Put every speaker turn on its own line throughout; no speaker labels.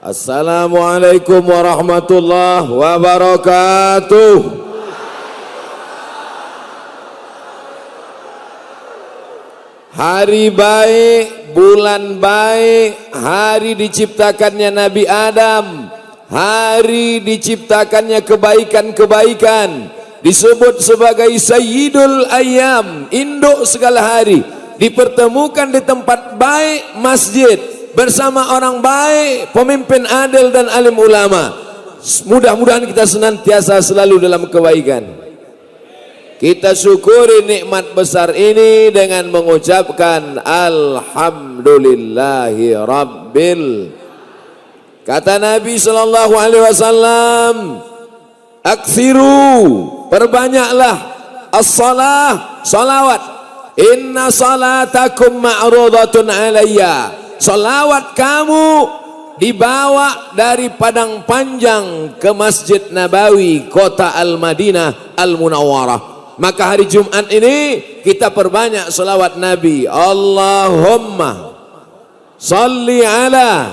Assalamualaikum warahmatullahi wabarakatuh. Hari baik, bulan baik, hari diciptakannya Nabi Adam, hari diciptakannya kebaikan-kebaikan, disebut sebagai Sayyidul Ayyam, induk segala hari, dipertemukan di tempat baik, masjid, bersama orang baik, pemimpin adil dan alim ulama. Mudah-mudahan kita senantiasa selalu dalam kebaikan. Kita syukuri nikmat besar ini dengan mengucapkan Alhamdulillahi Rabbil. Kata Nabi sallallahu alaihi wasallam, aksiru, perbanyaklah as-salah, salawat. Inna salatakum ma'rudatun alayya. Salawat kamu dibawa dari Padang Panjang ke Masjid Nabawi, kota Al-Madinah Al-Munawwarah. Maka hari Jumat ini kita perbanyak salawat Nabi. Allahumma salli ala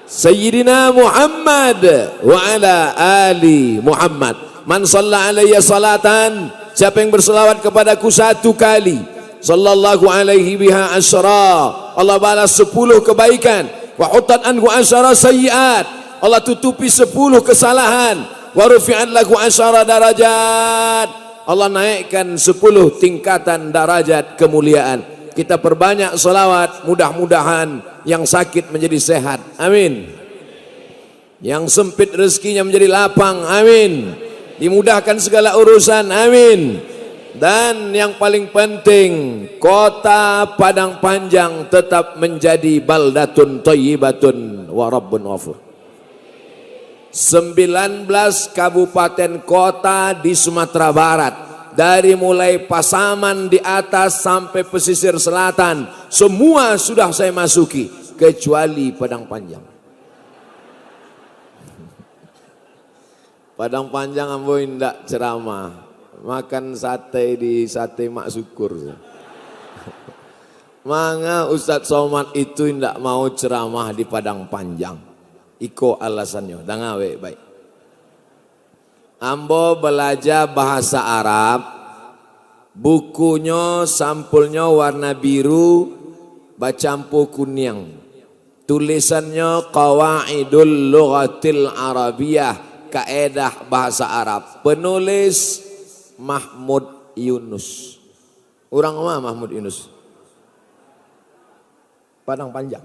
Sayyidina Muhammad wa ala ali Muhammad. Man shalla alayya salatan, siapa yang berselawat kepadaku satu kali, sallallahu alaihi biha asyra, Allah balas 10 kebaikan. Wa hutat anhu asyara sayyiat, Allah tutupi 10 kesalahan. Wa rufi'at lahu asyara darajat, Allah naikkan 10 tingkatan darajat kemuliaan. Kita perbanyak salawat, mudah-mudahan yang sakit menjadi sehat, amin. Yang sempit rezekinya menjadi lapang, amin. Dimudahkan segala urusan, amin. Dan yang paling penting, kota Padang Panjang tetap menjadi baldatun thayyibatun wa rabbun ghafur. 19 kabupaten kota di Sumatera Barat, dari mulai Pasaman di atas sampai pesisir selatan, semua sudah saya masuki kecuali Padang Panjang. Padang Panjang ambo indak ceramah, makan sate di Sate Mak Syukur. Manga Ustadz Somad itu indak mau ceramah di Padang Panjang. Iko alasannya, dan ngawe baik. Ambo belajar bahasa Arab, bukunya sampulnya warna biru, bacampu kuning. Tulisannya Qawaidul Lughatil Arabiyah, kaedah bahasa Arab. Penulis Mahmud Yunus. Orang mana Mahmud Yunus? Padang Panjang.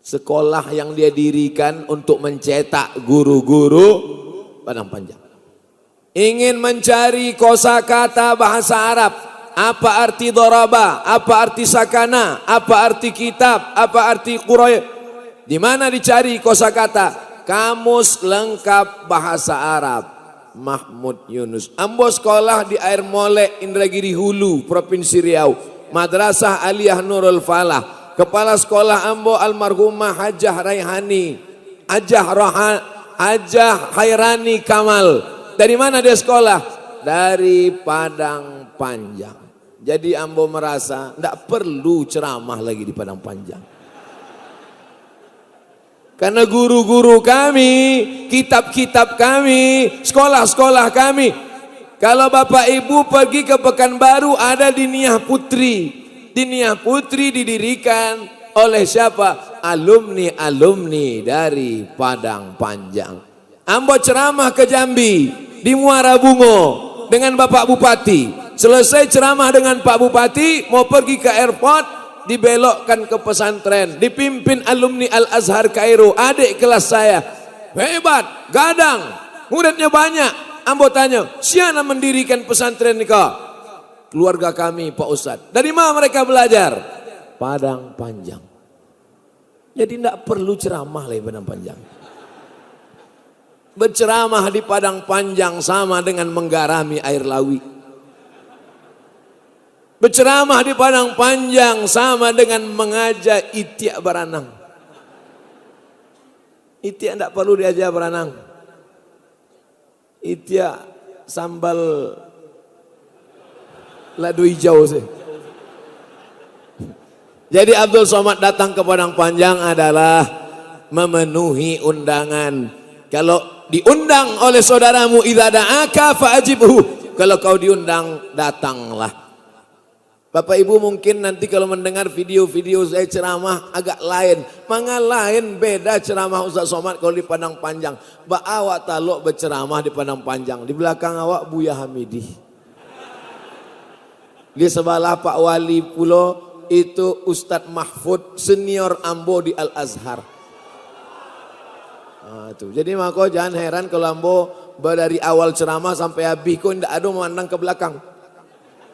Sekolah yang dia dirikan untuk mencetak guru-guru Padang Panjang. Ingin mencari kosakata bahasa Arab. Apa arti doraba? Apa arti sakana? Apa arti kitab? Apa arti qur'an? Di mana dicari kosakata? Kamus lengkap bahasa Arab. Mahmud Yunus. Ambo sekolah di Air Molek, Indragiri Hulu, Provinsi Riau. Madrasah Aliyah Nurul Falah. Kepala sekolah ambo almarhumah Hajah Raihani, Hajah Khairani Kamal. Dari mana dia sekolah? Dari Padang Panjang. Jadi ambo merasa tidak perlu ceramah lagi di Padang Panjang. Karena guru-guru kami, kitab-kitab kami, sekolah-sekolah kami. Kalau Bapak Ibu pergi ke Pekanbaru, ada di Niah Putri. Di Niah Putri didirikan oleh siapa? Alumni-alumni dari Padang Panjang. Ambo ceramah ke Jambi, di Muara Bungo dengan Bapak Bupati. Selesai ceramah dengan Pak Bupati, mau pergi ke airport, dibelokkan ke pesantren, dipimpin alumni Al-Azhar Kairo, adik kelas saya. Hebat, gadang, muridnya banyak. Ambo tanya, siapa mendirikan pesantren ini kau? Keluarga kami Pak Ustadz. Dari mana mereka belajar? Padang Panjang. Jadi tidak perlu ceramah di Padang Panjang. Berceramah di Padang Panjang sama dengan menggarami air lawi. Berceramah di Padang Panjang sama dengan mengajak itiak beranang. Itiak tidak perlu diajak beranang. Itiak sambal ladu hijau sih. Jadi Abdul Somad datang ke Padang Panjang adalah memenuhi undangan. Kalau diundang oleh saudaramu, idza da'aka fa'ajibhu, kalau kau diundang datanglah. Bapak Ibu mungkin nanti kalau mendengar video-video saya ceramah agak lain. Mangga lain beda ceramah Ustaz Somad kalau di Padang Panjang. Ba awak taluk berceramah di Padang Panjang. Di belakang awak Buya Hamidi. Di sebelah Pak Wali Pulo itu Ustadz Mahfud senior Ambo di Al-Azhar. Nah, itu. Jadi maka jangan heran kalau Ambo dari awal ceramah sampai habis kau tidak ada memandang ke belakang.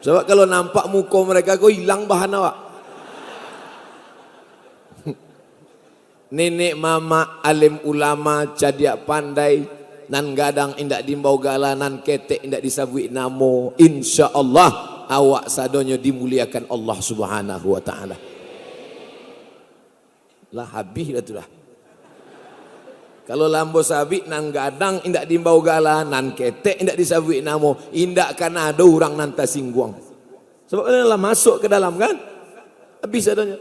Sebab kalau nampak muka mereka kau hilang bahan awak. Nenek mama alim ulama cadiak pandai nan gadang indak dimbau gala nan ketek indak disabui namo. Insyaallah awak sadonyo dimuliakan Allah Subhanahu wa taala. Lah habis dah tu dah. Kalau lambo sabik nan gadang indak dimbau gala nan ketek indak disabui namo, indak kan ada orang nan tasingguang. Sebab lah masuk ke dalam kan? Habis adanya.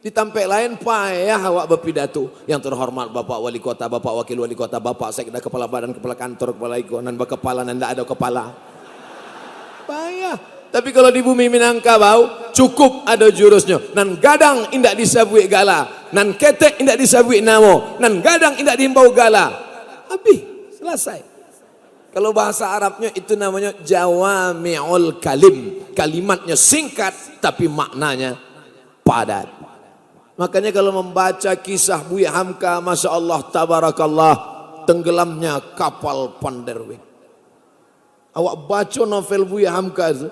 Ditampek lain payah awak berpidato. Yang terhormat Bapak Wali Kota, Bapak Wakil Wali Kota, Bapak Sekda, Kepala Badan, Kepala Kantor, Kepala Iko, nan berkepala nan ndak ada kepala. Payah. Tapi kalau di bumi Minangkabau cukup ada jurusnya. Nan gadang indak disabui gala, nan ketek indak disabui namo, nan gadang indak diimbau gala. Habis, selesai. Kalau bahasa Arabnya itu namanya jawami'ul kalim. Kalimatnya singkat tapi maknanya padat. Makanya kalau membaca kisah Buya Hamka, Masya Allah, Tabarakallah, tenggelamnya kapal Panderweg. Awak baca novel Buya Hamka itu,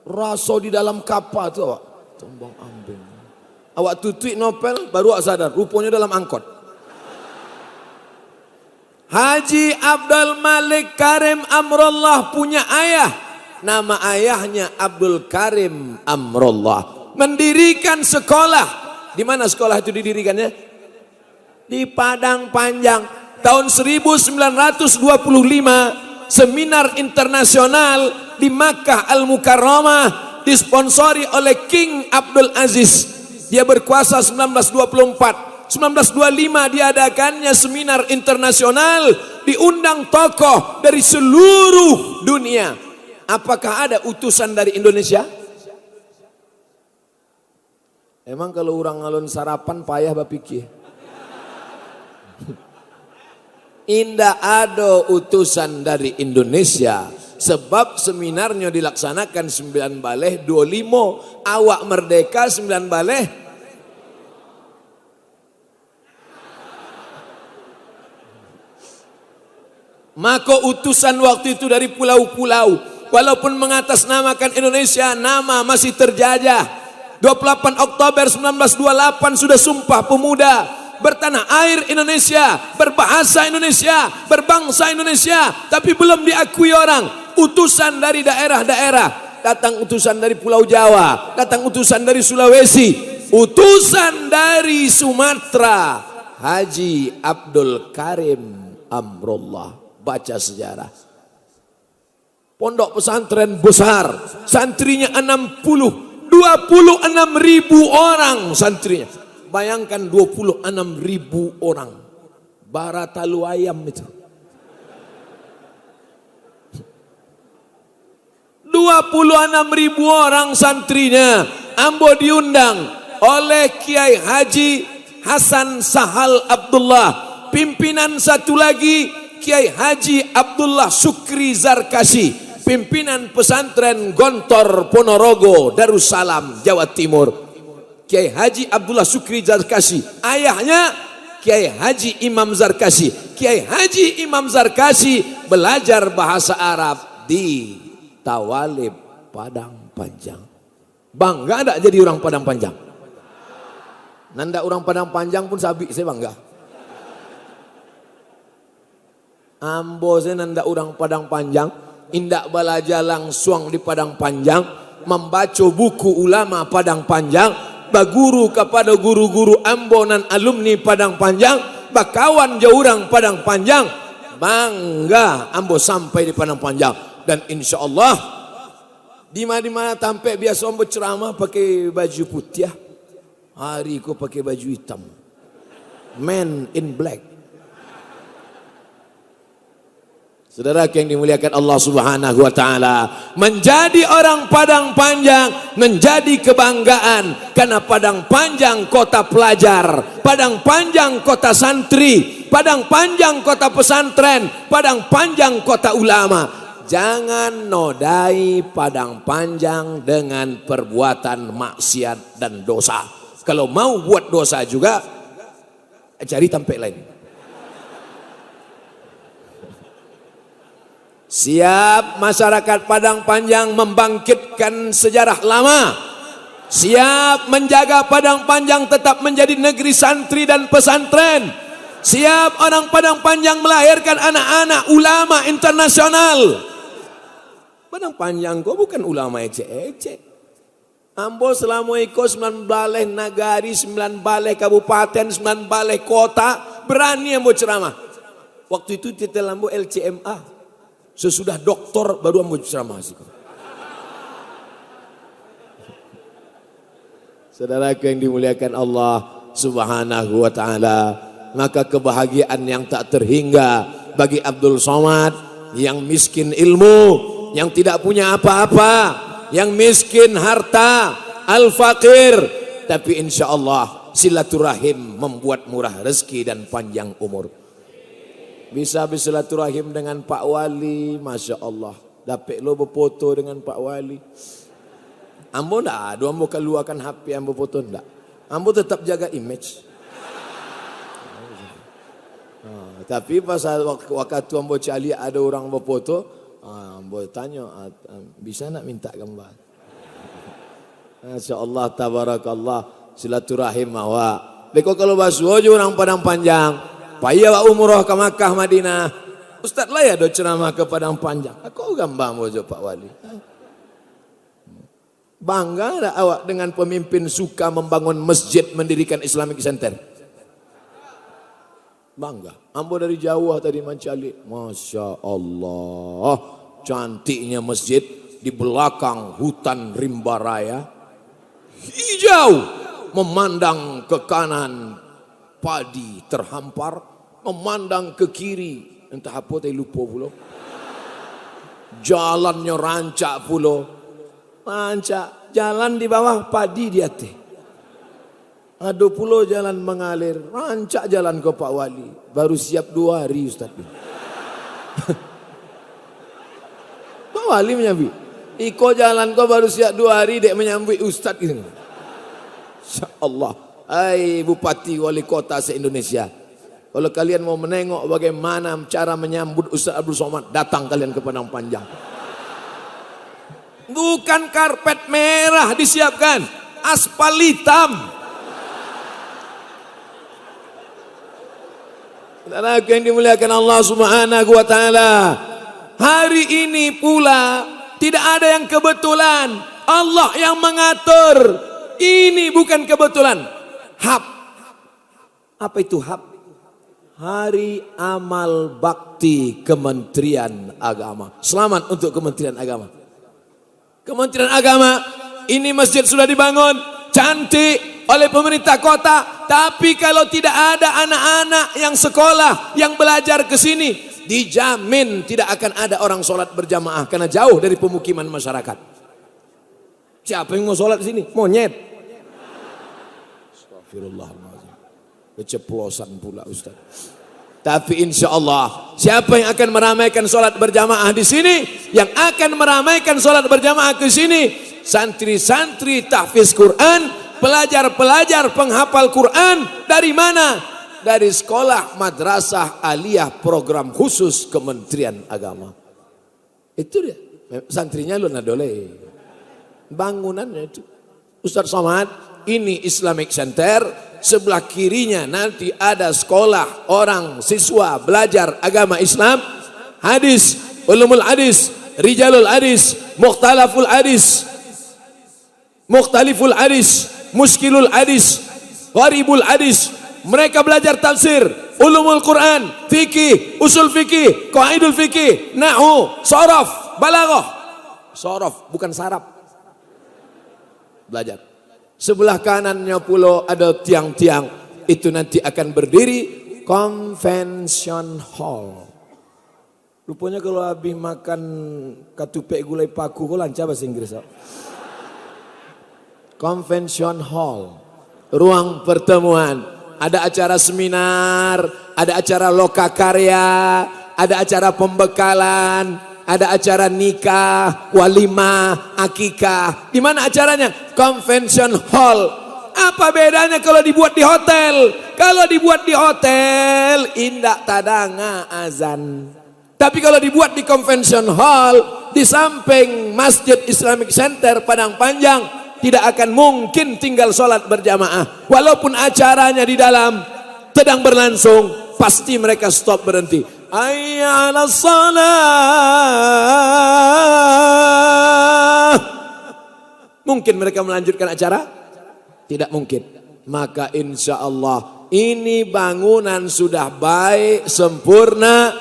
rasa di dalam kapal itu awak tombang ambing. Awak tutup novel baru awak sadar rupanya dalam angkot. Haji Abdul Malik Karim Amrullah punya ayah, nama ayahnya Abdul Karim Amrullah, mendirikan sekolah. Di mana sekolah itu didirikannya? Di Padang Panjang. Tahun 1925 seminar internasional di Makkah Al-Mukarramah disponsori oleh King Abdul Aziz. Dia berkuasa 1924. 1925 diadakannya seminar internasional, diundang tokoh dari seluruh dunia. Apakah ada utusan dari Indonesia? Emang kalau orang ngalun sarapan payah bapikir. Indah ada utusan dari Indonesia. Sebab seminarnya dilaksanakan 9 baleh 25. Awak merdeka 9 baleh. Maka utusan waktu itu dari pulau-pulau. Walaupun mengatasnamakan Indonesia, nama masih terjajah. 28 Oktober 1928 sudah Sumpah Pemuda. Bertanah air Indonesia, berbahasa Indonesia, berbangsa Indonesia, tapi belum diakui orang. Utusan dari daerah-daerah, datang utusan dari Pulau Jawa, datang utusan dari Sulawesi, utusan dari Sumatera, Haji Abdul Karim Amrullah. Baca sejarah. Pondok pesantren besar, santrinya 26.000 orang santrinya. Bayangkan 26.000 orang. Baratalu ayam itu. 26.000 orang santrinya. Ambo diundang oleh Kiai Haji Hasan Sahal Abdullah. Pimpinan satu lagi Kiai Haji Abdullah Sukri Zarkasi. Pimpinan pesantren Gontor Ponorogo Darussalam Jawa Timur. Kiai Haji Abdullah Sukri Zarkasi. Ayahnya Kiai Haji Imam Zarkasi. Kiai Haji Imam Zarkasi belajar bahasa Arab di Tawalib Padang Panjang. Bangga tak jadi orang Padang Panjang? Nanda orang Padang Panjang pun sabik saya bangga. Ambo saya nanda orang Padang Panjang, indak belajar langsung di Padang Panjang, membaca buku ulama Padang Panjang, baguru kepada guru-guru ambo dan alumni Padang Panjang, bakawan jauh orang Padang Panjang, bangga ambo sampai di Padang Panjang. Dan insya Allah di mana-mana tampil biasa ambo ceramah pakai baju putih, hari ku pakai baju hitam. Man in Black. Saudara yang dimuliakan Allah Subhanahu wa taala, menjadi orang Padang Panjang menjadi kebanggaan karena Padang Panjang kota pelajar, Padang Panjang kota santri, Padang Panjang kota pesantren, Padang Panjang kota ulama. Jangan nodai Padang Panjang dengan perbuatan maksiat dan dosa. Kalau mau buat dosa juga cari tempat lain. Siap masyarakat Padang Panjang membangkitkan sejarah lama. Siap menjaga Padang Panjang tetap menjadi negeri santri dan pesantren. Siap orang Padang Panjang melahirkan anak-anak ulama internasional. Padang Panjang kok bukan ulama ecek-ecek. Ambo selama ikut 9 balai nagari, 9 balai kabupaten, 9 balai kota, berani ambo ceramah. Waktu itu titel ambo LCMA. Sesudah doktor baru ambo ceramah. Saudaraku yang dimuliakan Allah Subhanahu wa taala, maka kebahagiaan yang tak terhingga bagi Abdul Somad yang miskin ilmu, yang tidak punya apa-apa, yang miskin harta, al-faqir, tapi insya Allah silaturahim membuat murah rezeki dan panjang umur. Bisa bersilaturahim dengan Pak Wali, Masya Allah. Dapat lo berfoto dengan Pak Wali. Ambo ndak ada, ambo keluarkan HP ambo foto ndak. Ambo tetap jaga image. Tapi pas waktu ambo cari ada orang berfoto, ambo tanya, bisa nak minta gambar? Masya Allah, tabarakallah, silaturahim awak. Beko kalau basuh orang Padang Panjang. Payah umroh ke Makkah Madinah. Ustaz lah ya do ceramah ke Padang Panjang. Aku gambar mojo Pak Wali. Bangga tak awak dengan pemimpin suka membangun masjid, mendirikan Islamic Center? Bangga. Ambo dari jauh tadi mencari. Masya Allah. Cantiknya masjid di belakang hutan rimba raya. Hijau. Memandang ke kanan padi terhampar, memandang ke kiri, entah apa saya lupa pula. Jalannya rancak pula. Rancak, jalan di bawah, padi di atas. Ada pula jalan mengalir, rancak jalan ke Pak Wali. Baru siap 2 hari Ustaz. Pak Wali menyambut. Iko jalan kau baru siap 2 hari, dek menyambut Ustaz. Insya Allah. Hai Bupati Wali Kota se-Indonesia, kalau kalian mau menengok bagaimana cara menyambut Ustaz Abdul Somad, datang kalian ke Padang Panjang. Bukan karpet merah disiapkan, aspal hitam. Saudara yang dimuliakan Allah Subhanahu wa taala, hari ini pula tidak ada yang kebetulan, Allah yang mengatur. Ini bukan kebetulan. HAP. Apa itu HAP? Hari Amal Bakti Kementerian Agama. Selamat untuk Kementerian Agama. Kementerian Agama, ini masjid sudah dibangun, cantik oleh pemerintah kota. Tapi kalau tidak ada anak-anak yang sekolah, yang belajar ke sini, dijamin tidak akan ada orang sholat berjamaah karena jauh dari pemukiman masyarakat. Siapa yang mau sholat di sini? Monyet. Astagfirullahaladzim. Keceplosan pula Ustaz. Tapi insya Allah, siapa yang akan meramaikan sholat berjamaah di sini? Yang akan meramaikan sholat berjamaah ke sini, santri-santri tahfiz Quran, pelajar-pelajar penghafal Quran. Dari mana? Dari sekolah madrasah aliyah program khusus Kementerian Agama. Itu dia. Santrinya lu nadole. Bangunannya itu. Ustaz Somad, ini Islamic Center, sebelah kirinya nanti ada sekolah orang siswa belajar agama Islam, hadis, ulumul hadis, rijalul hadis, mukhtalaful hadis, mukhtaliful hadis, muskilul hadis, gharibul hadis. Mereka belajar tafsir, ulumul Quran, fikih, usul fikih, qaidul fikih, nahwu, sharaf, balaghah. Sharaf bukan saraf. Belajar. Sebelah kanannya pula ada tiang-tiang. itu nanti akan berdiri Convention Hall. Rupanya kalau habis makan katupek gulai paku, kok lancar bahasa Inggris. Convention Hall, ruang pertemuan. Ada acara seminar, ada acara lokakarya, ada acara pembekalan, ada acara nikah, walimah, akikah. Di mana acaranya? Convention Hall. Apa bedanya kalau dibuat di hotel? Kalau dibuat di hotel, indak tadanga azan. Tapi kalau dibuat di Convention Hall, di samping Masjid Islamic Center Padang Panjang, tidak akan mungkin tinggal sholat berjamaah. Walaupun acaranya di dalam sedang berlangsung, pasti mereka stop berhenti. Hayya 'alas shalah. Mungkin mereka melanjutkan acara? Tidak mungkin. Maka insya Allah ini bangunan sudah baik, sempurna,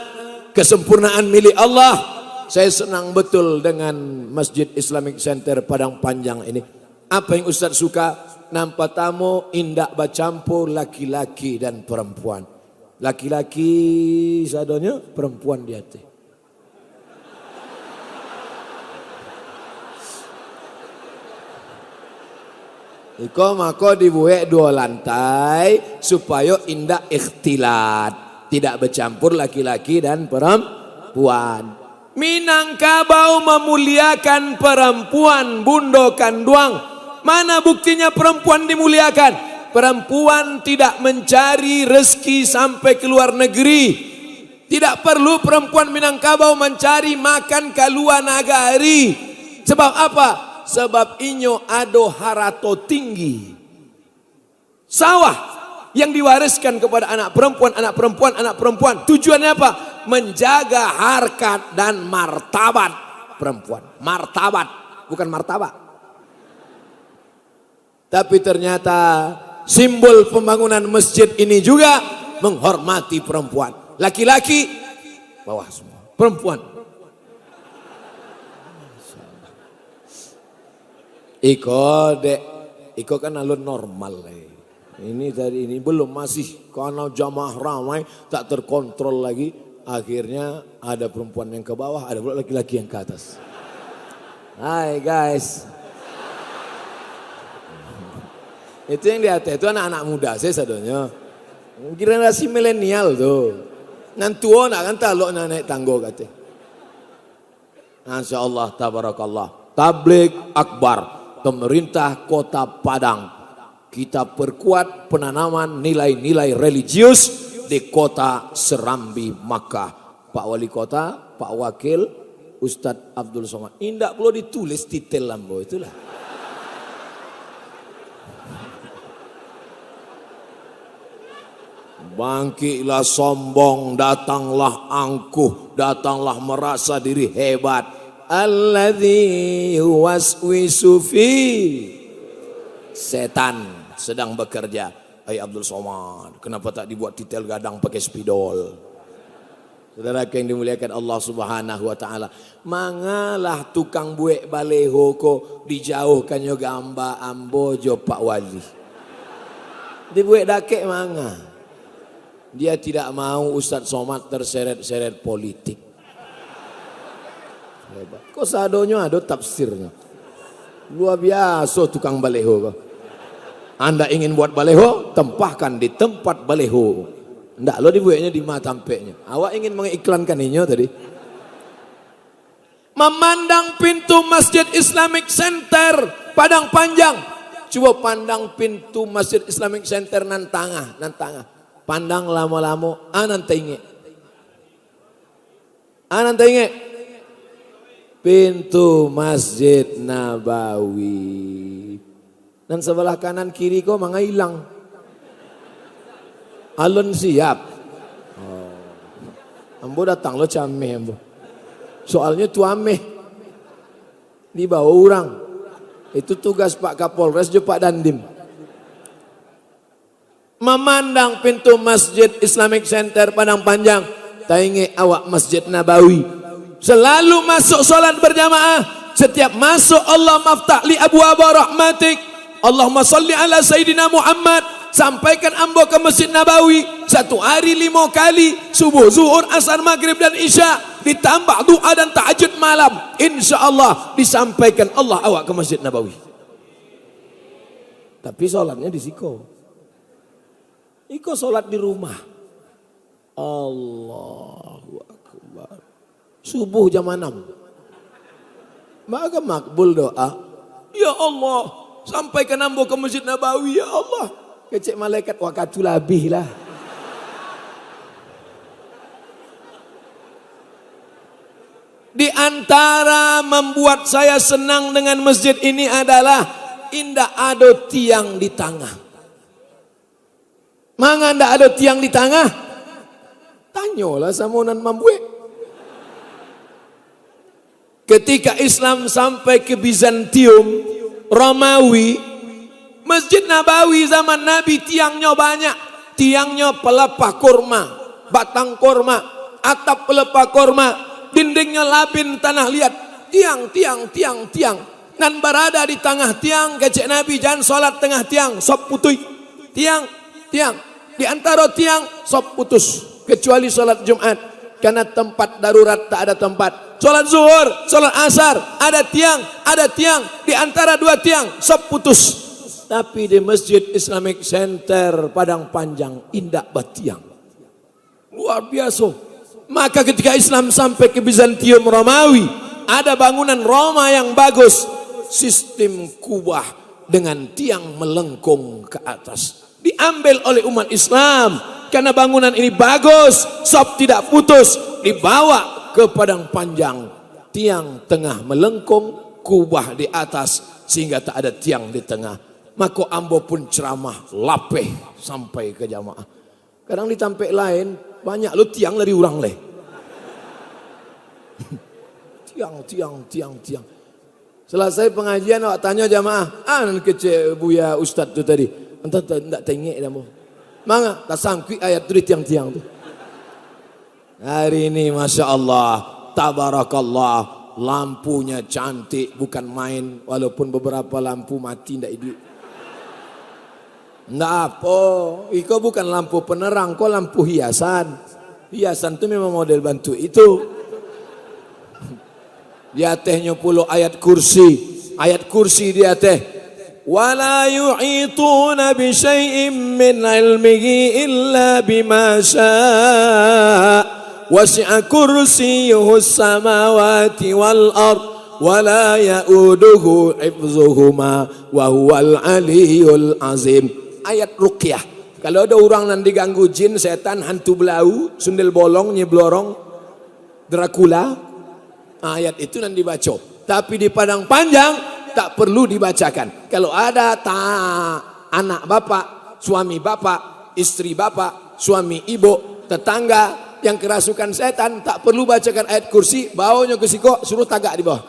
kesempurnaan milik Allah. Saya senang betul dengan Masjid Islamic Center Padang Panjang ini. Apa yang Ustaz suka? Nampak tamu indak bercampur laki-laki dan perempuan. Laki-laki sadonya, perempuan di hati. Iko mako dibuat 2 lantai supaya indak ikhtilat, tidak bercampur laki-laki dan perempuan. Minangkabau memuliakan perempuan, bundokan doang. Mana buktinya perempuan dimuliakan? Perempuan tidak mencari rezeki sampai ke luar negeri. Tidak perlu perempuan Minangkabau mencari makan ke luar negeri. Sebab apa? Sebab inyo ado harato tinggi. Sawah yang diwariskan kepada anak perempuan, anak perempuan, anak perempuan. Tujuannya apa? Menjaga harkat dan martabat perempuan. Martabat, bukan martabak. Tapi ternyata simbol pembangunan masjid ini juga menghormati perempuan. Laki-laki bawah semua, perempuan. Iko kan alun normal. Ini tadi ini belum, masih karena jamaah ramai tak terkontrol lagi. Akhirnya ada perempuan yang ke bawah, ada pula laki-laki yang ke atas. Hai guys. Itu yang di atas itu anak-anak muda saya sadonya. Generasi milenial tuh. Nantua nak kan talok naik tanggo kata. Masya Allah, tabarakallah. Tabligh akbar, pemerintah Kota Padang. Kita perkuat penanaman nilai-nilai religius di Kota Serambi Makkah. Pak Wali Kota, Pak Wakil, Ustadz Abdul Somad. Indak perlu ditulis detail lambo itulah. Bangkitlah sombong, datanglah angkuh, datanglah merasa diri hebat. Alladzi yuwaswisu fi, setan sedang bekerja. Hai Abdul Somad, kenapa tak dibuat titel gadang pakai spidol? Saudara yang dimuliakan Allah Subhanahu wa taala, mangalah tukang buek baleho ko dijauhkan yo gamba ambojo Pak Wali. Dibuek dakek manga. Dia tidak mau Ustadz Somad terseret-seret politik. Kok sadonya ada tafsirnya. Luar biasa tukang baleho kok. Anda ingin buat baleho, tempahkan di tempat baleho. Ndak lo dibuatnya di matampeknya. Awak ingin mengiklankan ini tadi. Memandang pintu Masjid Islamic Center Padang Panjang. Coba pandang pintu Masjid Islamic Center nan tengah. Pandang lama-lama, anan tengok. Pintu Masjid Nabawi. Dan sebelah kanan kiri kok manga hilang. Alun siap. Ambo datang lo cameh ambo. Soalnya tu ameh dibawa orang. Itu tugas Pak Kapolres juga Pak Dandim. Memandang pintu Masjid Islamic Center Padang Panjang, tainge awak Masjid Nabawi. Selalu masuk solat berjamaah. Setiap masuk Allah maftah li abwaaba rahmatik. Allahumma salli ala Sayyidina Muhammad sampaikan ambo ke Masjid Nabawi 1 hari 5 kali, subuh, zuhur, asar, maghrib dan isya, ditambah doa dan tahajud malam, insya Allah disampaikan Allah awak ke Masjid Nabawi. Tapi sholatnya di siko. Iko sholat di rumah. Allahu Akbar. Subuh jam 6. Maka makbul doa. Ya Allah, sampaikan ambo ke Masjid Nabawi ya Allah. Kecek malaikat wakatu labih lah. Di antara membuat saya senang dengan masjid ini adalah indah ada tiang di tengah. Mangga ndak ada tiang di tengah? Tanyalah sama Nan Mambue. Ketika Islam sampai ke Bizantium, Romawi, Masjid Nabawi zaman Nabi tiangnya banyak. Tiangnya pelepah kurma, batang kurma, atap pelepah kurma, dindingnya labin tanah liat. Tiang. Nan berada di tengah tiang, kecek Nabi jangan sholat tengah tiang, sop putui. Tiang. Di antara tiang, sop putus. Kecuali sholat Jumat. Karena tempat darurat tak ada tempat. Sholat zuhur, sholat asar, ada tiang. Di antara 2 tiang, sop putus. Tapi di Masjid Islamic Center Padang Panjang, indah batiang. Luar biasa. Maka ketika Islam sampai ke Bizantium Romawi, ada bangunan Roma yang bagus. Sistem kubah dengan tiang melengkung ke atas. Diambil oleh umat Islam. Karena bangunan ini bagus, sop tidak putus. Dibawa ke Padang Panjang. Tiang tengah melengkung, kubah di atas. Sehingga tak ada tiang di tengah. Maka ambo pun ceramah lapeh sampai ke jamaah. Kadang di tampek lain banyak lo tiang lari orang leh. tiang. Selesai pengajian awak tanya jamaah, nan kecil buya ustaz tu tadi. Entah tak tengok dah mo. Mangga tak sangkui ayat tu di tiang-tiang tu. Hari ini Masya Allah, tabarakallah, lampunya cantik bukan main, walaupun beberapa lampu mati ndak hidup. Nggak apa, itu bukan lampu penerang, kok lampu hiasan. Hiasan itu memang model bantu itu. Di atasnya puluh ayat kursi di atas. Wala yu'ituna bi syai'in min ilmihi illa bima syaa. Wasi'a kursiyyuhu samawati wal ard. Wala ya'uduhu hifzuhuma wa huwal aliyyul azim. Ayat ruqyah. Kalau ada orang yang diganggu jin, setan, hantu belau, sundel bolong, nyeblorong, Dracula, ayat itu yang dibaca. Tapi di Padang Panjang tak perlu dibacakan. Kalau ada anak bapak, suami bapak, istri bapak, suami ibu, tetangga yang kerasukan setan, tak perlu bacakan ayat kursi, bawanya ke siko, suruh tagak di bawah.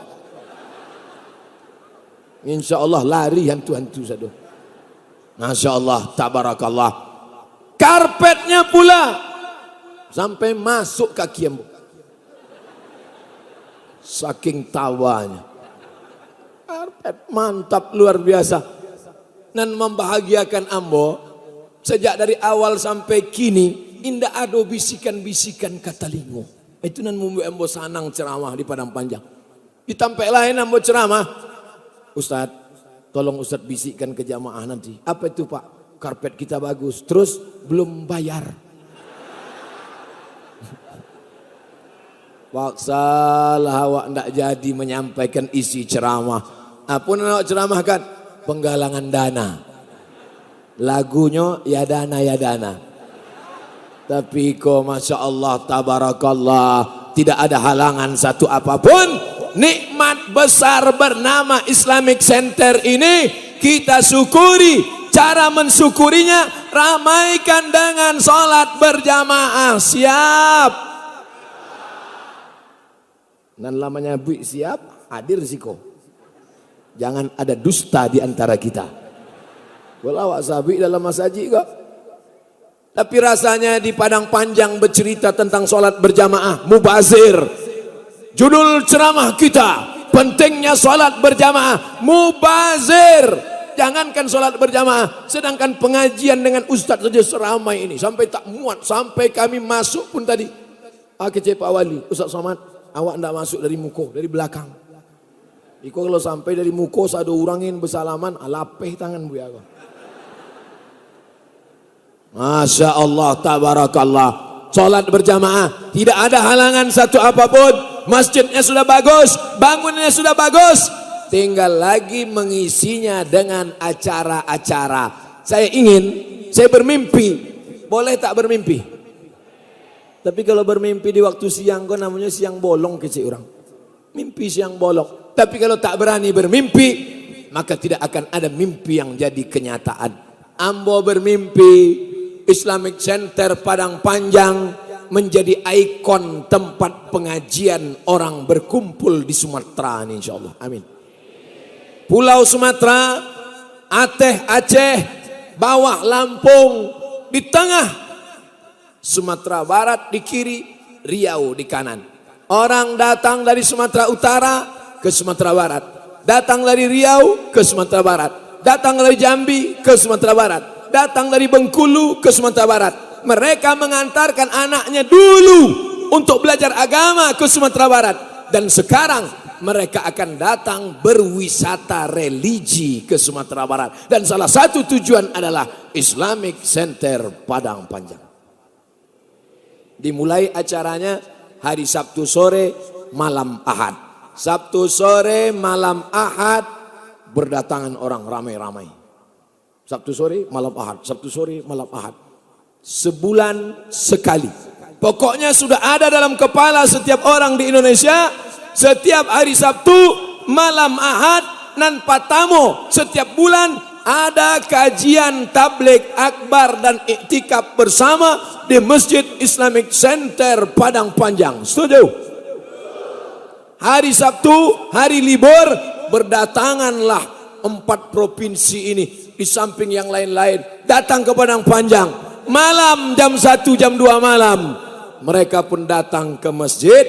Insya Allah lari hantu-hantu satu. Masya Allah, tabarakallah. Karpetnya pula sampai masuk kaki ambo. Saking tawanya. Karpet mantap luar biasa. Dan membahagiakan ambo. Sejak dari awal sampai kini, indah ada bisikan-bisikan kata lingo. Itu nan membuat ambo sanang ceramah di Padang Panjang. Di tempat lain ambo ceramah, Ustaz, tolong Ustaz bisikkan ke jamaah nanti. Apa itu Pak? Karpet kita bagus. Terus belum bayar. Paksalah awak ndak jadi menyampaikan isi ceramah. Apa yang awak ceramahkan? Penggalangan dana. Lagunya ya dana. Tapi kok Masya Allah, tabarakallah, tidak ada halangan satu apapun. Nikmat besar bernama Islamic Center ini kita syukuri. Cara mensyukurinya, ramaikan dengan sholat berjamaah. Siap. Dan lamanya bu siap, hadir siko. Jangan ada dusta di antara kita. Walau sabi dalam masjid kok. Tapi rasanya di Padang Panjang bercerita tentang sholat berjamaah, mubazir. Judul ceramah kita, pentingnya sholat berjamaah, mubazir. jangankan sholat berjamaah, sedangkan pengajian dengan ustadz saja seramai ini. Sampai tak muat, sampai kami masuk pun tadi. Kecil Pak Wali, Ustaz Somad, awak tidak masuk dari muko, dari belakang. Iko kalau sampai dari muko, ada orangin bersalaman, alapeh tangan bu ya. Masya Allah, tabarakallah. Sholat berjamaah, tidak ada halangan satu apapun. Masjidnya sudah bagus, bangunannya sudah bagus. Tinggal lagi mengisinya dengan acara-acara. Saya bermimpi. Boleh tak bermimpi? Tapi kalau bermimpi di waktu siang, kok namanya siang bolong kecil orang. Mimpi siang bolong. Tapi kalau tak berani bermimpi, maka tidak akan ada mimpi yang jadi kenyataan. Ambo bermimpi, Islamic Center Padang Panjang menjadi ikon tempat pengajian orang berkumpul di Sumatera ini, insyaallah. Amin. Pulau Sumatera, Aceh, bawah Lampung, di tengah Sumatera Barat di kiri, Riau di kanan. Orang datang dari Sumatera Utara ke Sumatera Barat, datang dari Riau ke Sumatera Barat, datang dari Jambi ke Sumatera Barat, datang dari Bengkulu ke Sumatera Barat. Mereka mengantarkan anaknya dulu untuk belajar agama ke Sumatera Barat, dan sekarang mereka akan datang berwisata religi ke Sumatera Barat, dan salah satu tujuan adalah Islamic Center Padang Panjang. Dimulai acaranya hari Sabtu sore malam Ahad. Sabtu sore malam Ahad berdatangan orang ramai-ramai. Sabtu sore malam Ahad, Sabtu sore malam Ahad. Sebulan sekali. Pokoknya sudah ada dalam kepala setiap orang di Indonesia, setiap hari Sabtu malam Ahad nan patamo setiap bulan ada kajian tabligh akbar dan iktikaf bersama di Masjid Islamic Center Padang Panjang. Setuju? Hari Sabtu, hari libur, berdatanganlah 4 provinsi ini di samping yang lain-lain datang ke Padang Panjang. Malam jam 1 jam 2 malam mereka pun datang ke masjid.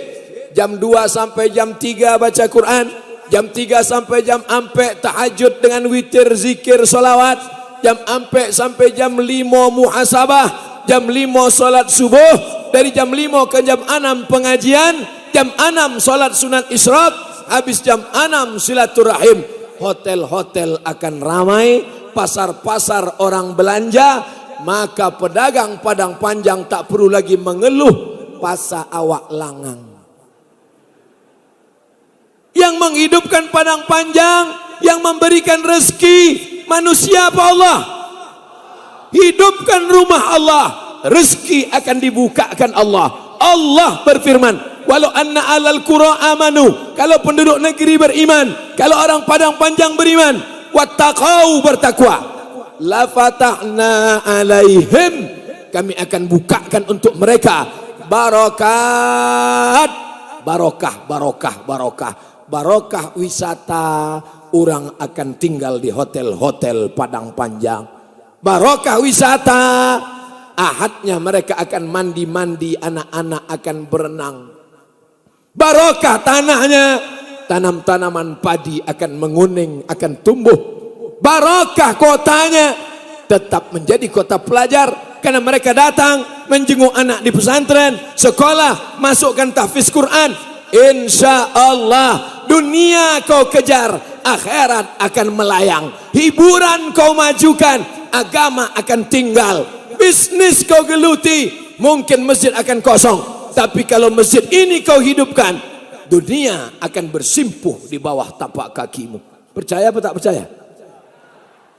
Jam 2 sampai jam 3 baca Quran, jam 3 sampai jam 4 tahajud dengan witir zikir salawat, jam 4 sampai jam 5 muhasabah, jam 5 solat subuh, dari jam 5 ke jam 6 pengajian, jam 6 solat sunat isyraq, habis jam 6 silaturahim. Hotel-hotel akan ramai, pasar-pasar orang belanja, maka pedagang Padang Panjang tak perlu lagi mengeluh pasa awak langang. Yang menghidupkan Padang Panjang, yang memberikan rezeki manusia apa Allah? Hidupkan rumah Allah, rezeki akan dibukakan Allah. Allah berfirman, walau anna alal qura amanu, kalau penduduk negeri beriman, kalau orang Padang Panjang beriman, wattaqau bertakwa, la fatahna alaihim, kami akan bukakan untuk mereka barakat, barokah wisata. Orang akan tinggal di hotel-hotel Padang Panjang. Barokah wisata, ahadnya mereka akan mandi-mandi, anak-anak akan berenang. Barokah tanahnya, tanam-tanaman padi akan menguning, akan tumbuh. Barokah kotanya, tetap menjadi kota pelajar, karena mereka datang menjenguk anak di pesantren, sekolah, masukkan tahfiz Quran. Insya Allah dunia kau kejar, akhirat akan melayang. Hiburan kau majukan, agama akan tinggal. Bisnis kau geluti, mungkin masjid akan kosong. Tapi kalau masjid ini kau hidupkan, dunia akan bersimpuh di bawah tapak kakimu. Percaya apa tak percaya?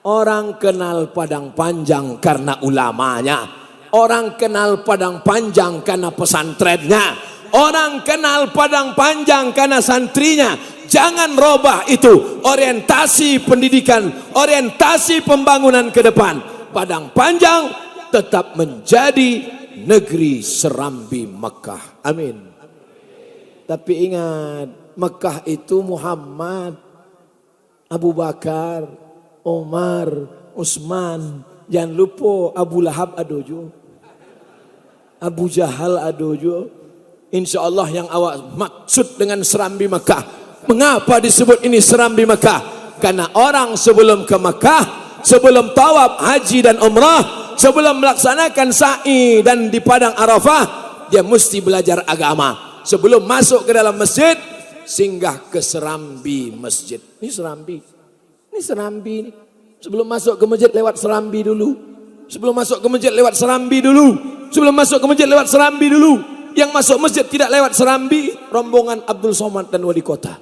Orang kenal Padang Panjang karena ulamanya. Orang kenal Padang Panjang karena pesantrennya. Orang kenal Padang Panjang karena santrinya. Jangan robah itu orientasi pendidikan, orientasi pembangunan ke depan. Padang Panjang tetap menjadi negeri serambi Mekah. Amin. Tapi ingat, Mekah itu Muhammad, Abu Bakar, Umar, Utsman. Jangan lupa Abu Lahab adojo, Abu Jahal adojo. Insya Allah yang awak maksud dengan serambi Mekah. Mengapa disebut ini serambi Mekah? Karena orang sebelum ke Mekah, sebelum tawaf haji dan umrah, sebelum melaksanakan sa'i dan di padang Arafah, dia mesti belajar agama. Sebelum masuk ke dalam masjid, singgah ke serambi masjid. Ini serambi. Ini serambi ini. Sebelum masuk ke masjid lewat serambi dulu. Sebelum masuk ke masjid lewat serambi dulu. Sebelum masuk ke masjid lewat serambi dulu. Yang masuk masjid tidak lewat serambi, rombongan Abdul Somad dan wali kota.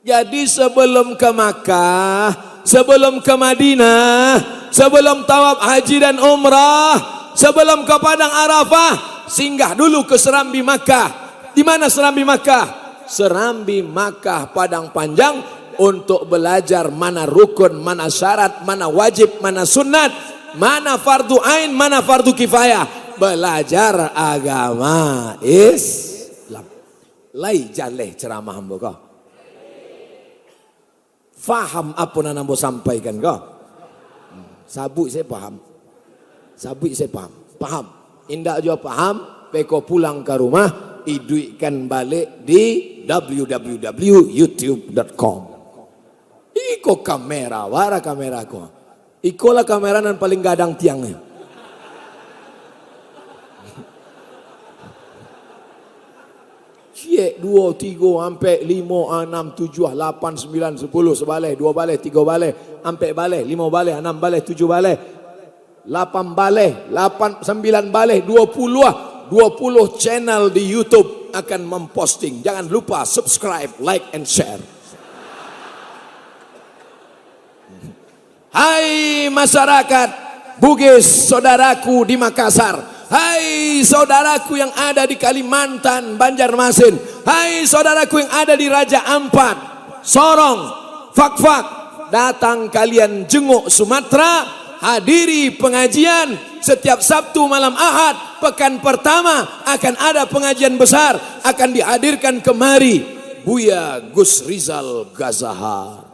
Jadi sebelum ke Makkah, sebelum ke Madinah, sebelum tawaf haji dan umrah, sebelum ke padang Arafah, singgah dulu ke serambi Makkah. Di mana serambi Makkah? Serambi Makkah Padang Panjang, untuk belajar mana rukun, mana syarat, mana wajib, mana sunat, mana fardu ain, mana fardu kifayah. Belajar agama Islam. Lai jaleh ceramah hamba kau. Faham apa yang nak sampaikan kau? Sabuk saya faham. Sabuk saya faham. Faham. Indak juga faham, beko pulang ke rumah, iduikan balik di www.youtube.com. Iko kamera, wara kamera ko. Iko lah kamera yang paling gadang tiangnya. Cie 2, 3, sampai 5, 6, 7, 8, 9, 10, sebalai, 2 balai, 3 balai, sampai balai, 5 balai, 6 balai, 7 balai, 8 balai, 8, 9 balai, 20 channel di YouTube akan memposting. Jangan lupa subscribe, like, and share. Hai masyarakat Bugis, saudaraku di Makassar. Hai saudaraku yang ada di Kalimantan, Banjarmasin. Hai saudaraku yang ada di Raja Ampat, Sorong, Fakfak. Datang kalian jenguk Sumatera, hadiri pengajian. Setiap Sabtu malam Ahad, pekan pertama akan ada pengajian besar. Akan dihadirkan kemari Buya Gus Rizal Gazahar.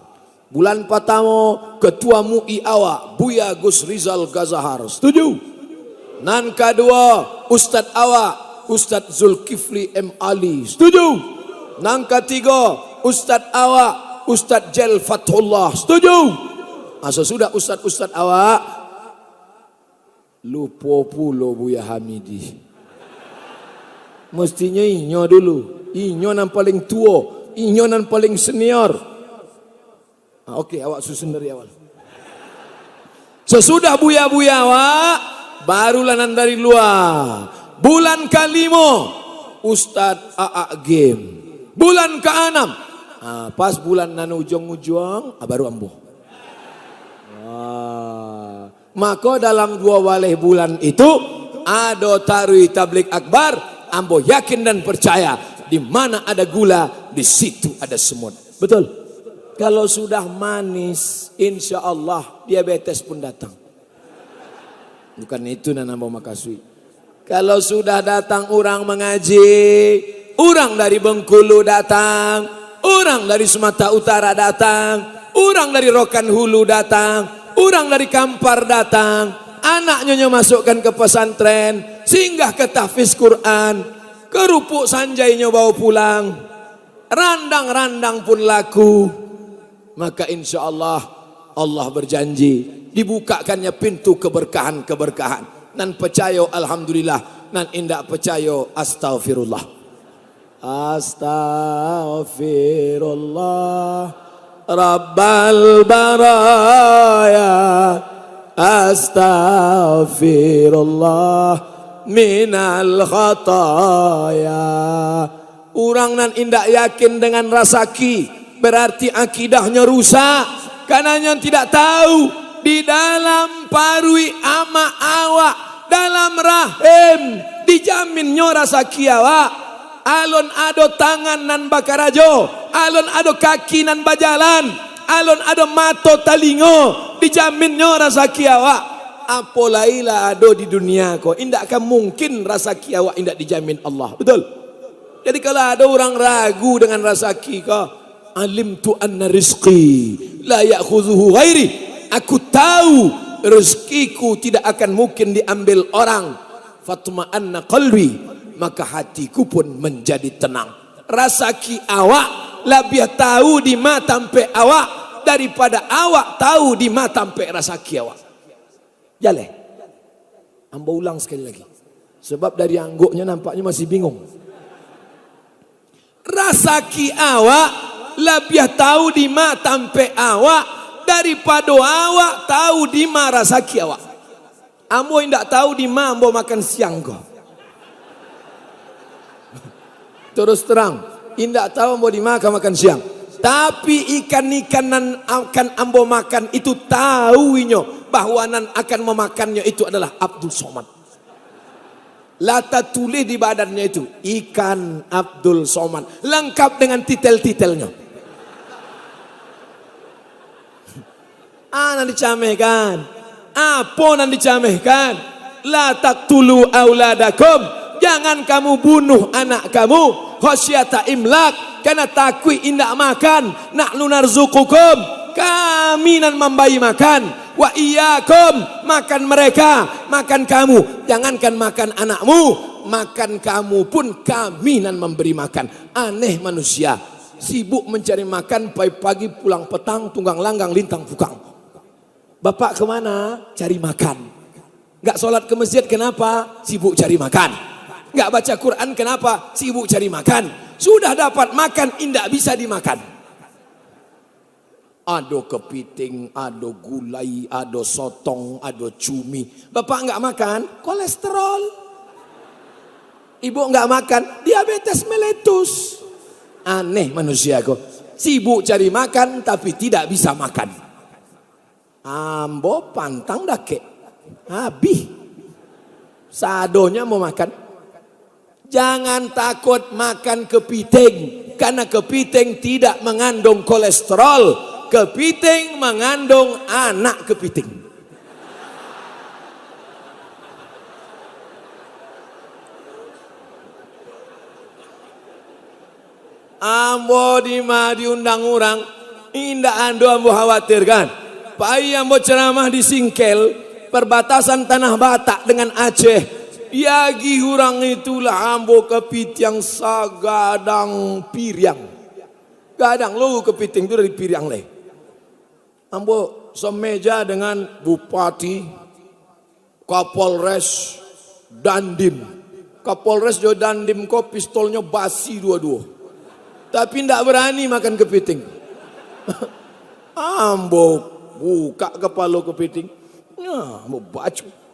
Bulan pertama ketua MUI awak Buya Gus Rizal Gazahar. Setuju? Nan kedua Ustadz awak Ustadz Zulkifli M. Ali. Setuju? Nan ketiga Ustadz awak Ustadz Jel Fathullah. Setuju? Sesudah Ustadz awak lupa pula Buya Hamidi. Mestinya inyo dulu. Inyo yang paling tua, inyo yang paling senior. Okey, awak susun dari awal. Sesudah buya-buya awak, barulah nan dari luar. Bulan ke-5 Ustadz AA Game. Bulan ke-6 pas bulan nan ujung-ujung baru ambuh. Maka dalam 2 waleh bulan itu ada tarwih tabligh akbar. Ambo yakin dan percaya, di mana ada gula, di situ ada semut. Betul? Kalau sudah manis, insya Allah diabetes pun datang. Bukan itu nana mau makasui. Kalau sudah datang orang mengaji, orang dari Bengkulu datang, orang dari Sumatera Utara datang, orang dari Rokan Hulu datang, orang dari Kampar datang, anaknya masukkan ke pesantren, singgah ke tahfiz Quran, kerupuk sanjainya bawa pulang, randang-randang pun laku. Maka insya Allah, Allah berjanji dibukakannya pintu keberkahan-keberkahan. Nan percaya alhamdulillah, nan indak percaya astaghfirullah. Astaghfirullah Rabbal baraya, astaghfirullah minal khataya. Orang nan indak yakin dengan rasaki, berarti akidahnya rusak. Karena yang tidak tahu, di dalam parui ama awak, dalam rahim dijamin rasa kiawa. Alon ado tangan nan bakarajo, alon ado kaki nan bajalan, alon ado mato talingo, dijamin rasa kiawa. Apolailah ado di dunia ko, indak akan mungkin rasa kiawa indak dijamin Allah. Betul? Jadi kalau ada orang ragu dengan rasa kiawa, alimtu anna rizqi la ya'khudhuhu ghairi. Aku tahu rezekiku tidak akan mungkin diambil orang. Fatma'anna qalbi, maka hatiku pun menjadi tenang. Rasaki awak lebih tahu di ma tampe awak daripada awak tahu di ma tampe rasaki awak. Jale. Ambo ulang sekali lagi. Sebab dari angguknya nampaknya masih bingung. Rasaki awak lebih tahu di ma tampe awak daripada awak tahu di ma rasaki awak. Ambo indak tahu di ma ambo makan siang kok. Terus terang, indak tahu ambo di ma makan siang. Tapi ikan-ikanan akan ambo makan itu tahuinyo bahwa nan akan memakannya itu adalah Abdul Somad. Lata tulis di badannya itu ikan Abdul Somad, lengkap dengan titel-titelnya. Nanti camehkan. Apa nanti camehkan? La taqtulu auladakum. Jangan kamu bunuh anak kamu. Khasyata imlak. Karena takut indak makan. Nahnu narzuqukum. Kami nan membayi makan. Wa iyyakum. Makan mereka. Makan kamu. Jangankan makan anakmu. Makan kamu pun kami nan memberi makan. Aneh manusia. Sibuk mencari makan. Pagi-pagi pulang petang. Tunggang langgang lintang pukang. Bapak kemana? Cari makan. Gak sholat ke masjid kenapa? Sibuk cari makan. Gak baca Quran kenapa? Sibuk cari makan. Sudah dapat makan, indak bisa dimakan. Ado kepiting, ado gulai, ado sotong, ado cumi. Bapak gak makan? Kolesterol. Ibu gak makan? Diabetes meletus. Aneh manusia kok. Sibuk cari makan tapi tidak bisa makan. Ambo pantang dake habis sadonya mau makan. Jangan takut makan kepiting karena kepiting tidak mengandung kolesterol. Kepiting mengandung anak kepiting. Ambo diundang orang indah ando ambo khawatirkan. Pai ambo ceramah di Singkel, perbatasan Tanah Batak dengan Aceh. Yagi hurang itulah ambo kepitiang sagadang piriang. Gadang lu kepiting itu dari piriang leh. Ambo semeja dengan Bupati, Kapolres, Dandim. Kapolres jo Dandim kok pistolnya basi dua-dua. Tapi ndak berani makan kepiting. Ambo buka kepala kepiting. Ya, mau baca.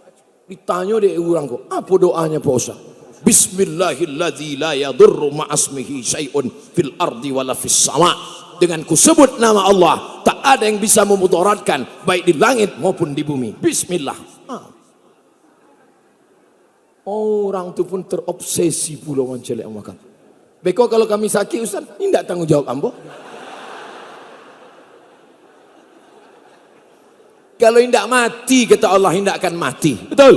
Ditanya deh orang kok, apa doanya Pak Ustaz? Bismillahilladzi la yadurru ma'asmihi syai'un fil ardi wala fis sama. Dengan kusebut nama Allah, tak ada yang bisa memudaratkan baik di langit maupun di bumi. Bismillah. Orang itu pun terobsesi pula mencelek makan. Beko kalau kami sakit Ustaz, tidak tanggung jawab ambo. Kalau tidak mati, kata Allah, tidak akan mati. Betul?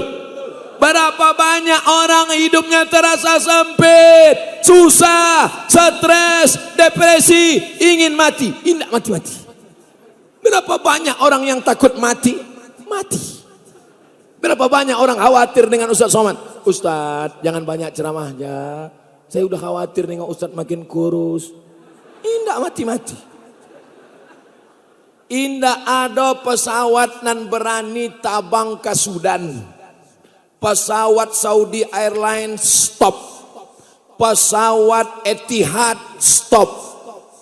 Berapa banyak orang hidupnya terasa sempit, susah, stres, depresi, ingin mati, tidak mati-mati. Berapa banyak orang yang takut mati, mati. Berapa banyak orang khawatir dengan Ustaz Somad. Ustaz, jangan banyak ceramahnya. Saya udah khawatir dengan Ustaz makin kurus. Tidak mati-mati. Indah ada pesawat nan berani tabang ke Sudan. Pesawat Saudi Airlines stop. Pesawat Etihad stop.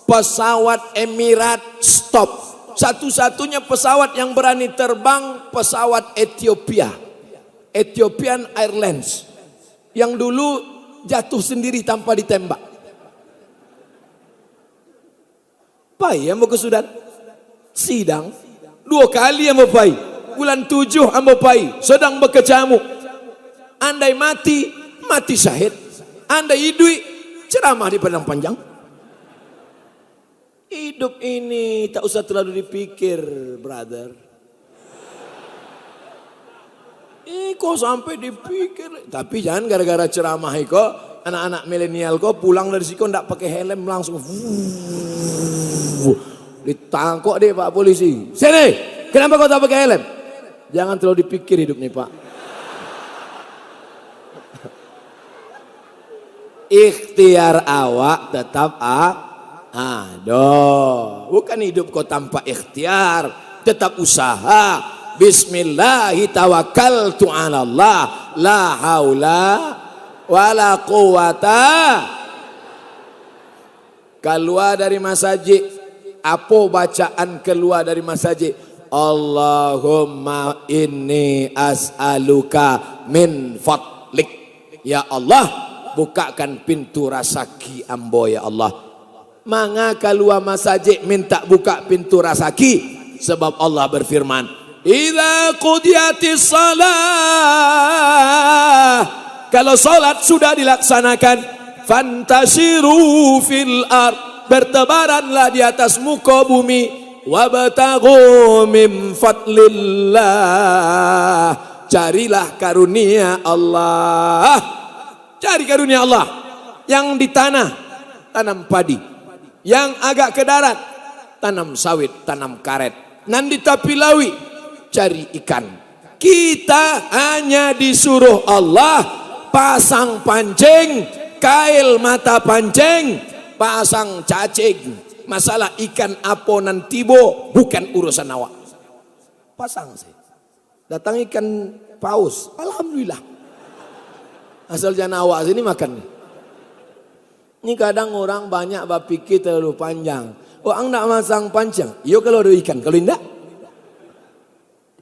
Pesawat Emirat stop. Satu-satunya pesawat yang berani terbang pesawat Ethiopia. Ethiopian Airlines. Yang dulu jatuh sendiri tanpa ditembak. Pai yang mau ke Sudan. Sidang 2 kali ambo pai. Bulan 7 ambo pai sedang bekerjamu. Andai mati, mati syahid. Andai hidup, ceramah di padang panjang. Hidup ini tak usah terlalu dipikir, brother. Kok sampai dipikir. Tapi jangan gara-gara ceramah kok anak-anak milenial kok pulang dari situ ndak pakai helm langsung. Ditangkap deh Pak polisi. Sini, kenapa kau tak pakai helm? Jangan terlalu dipikir hidup nih Pak. Ikhtiar awak tetap ada. Bukan hidup kau tanpa ikhtiar, tetap usaha. Bismillahi tawakkaltu 'ala Allah, la haula wala quwata. Keluar dari masjid, apa bacaan keluar dari masjid? Allahumma inni as'aluka min fadlik. Ya Allah, bukakan pintu rezeki ambo ya Allah. Manga keluar masjid minta buka pintu rezeki, sebab Allah berfirman, idza qudiyatis salah, kalau salat sudah dilaksanakan, fantasiru fil ard, bertebaranlah di atas muka bumi, wabtaghu min fadlillah, carilah karunia Allah. Cari karunia Allah. Yang di tanah tanam padi, yang agak ke darat tanam sawit, tanam karet, nan di tepi lawi cari ikan. Kita hanya disuruh Allah pasang pancing, kail mata pancing, pasang cacing. Masalah ikan apa nan tibo bukan urusan awak. Pasang sih. Datang ikan paus, alhamdulillah. Asal jangan awak sini makan. Ini kadang orang banyak berpikir terlalu panjang. Orang nak masang pancing, yo kalau ada ikan, kalau tidak,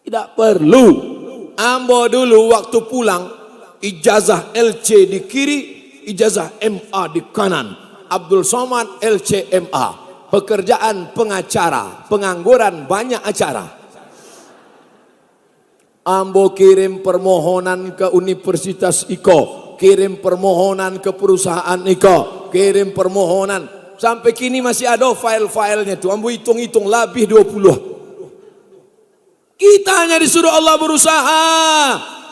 tidak perlu. Ambo dulu waktu pulang, ijazah LC di kiri, ijazah MA di kanan. Abdul Somad LC MA, pekerjaan pengacara, pengangguran banyak acara. Ambo kirim permohonan ke Universitas Iko, kirim permohonan ke perusahaan Iko, kirim permohonan. Sampai kini masih ada file-filenya tuh. Ambo hitung-hitung lebih 20. Kita hanya disuruh Allah berusaha.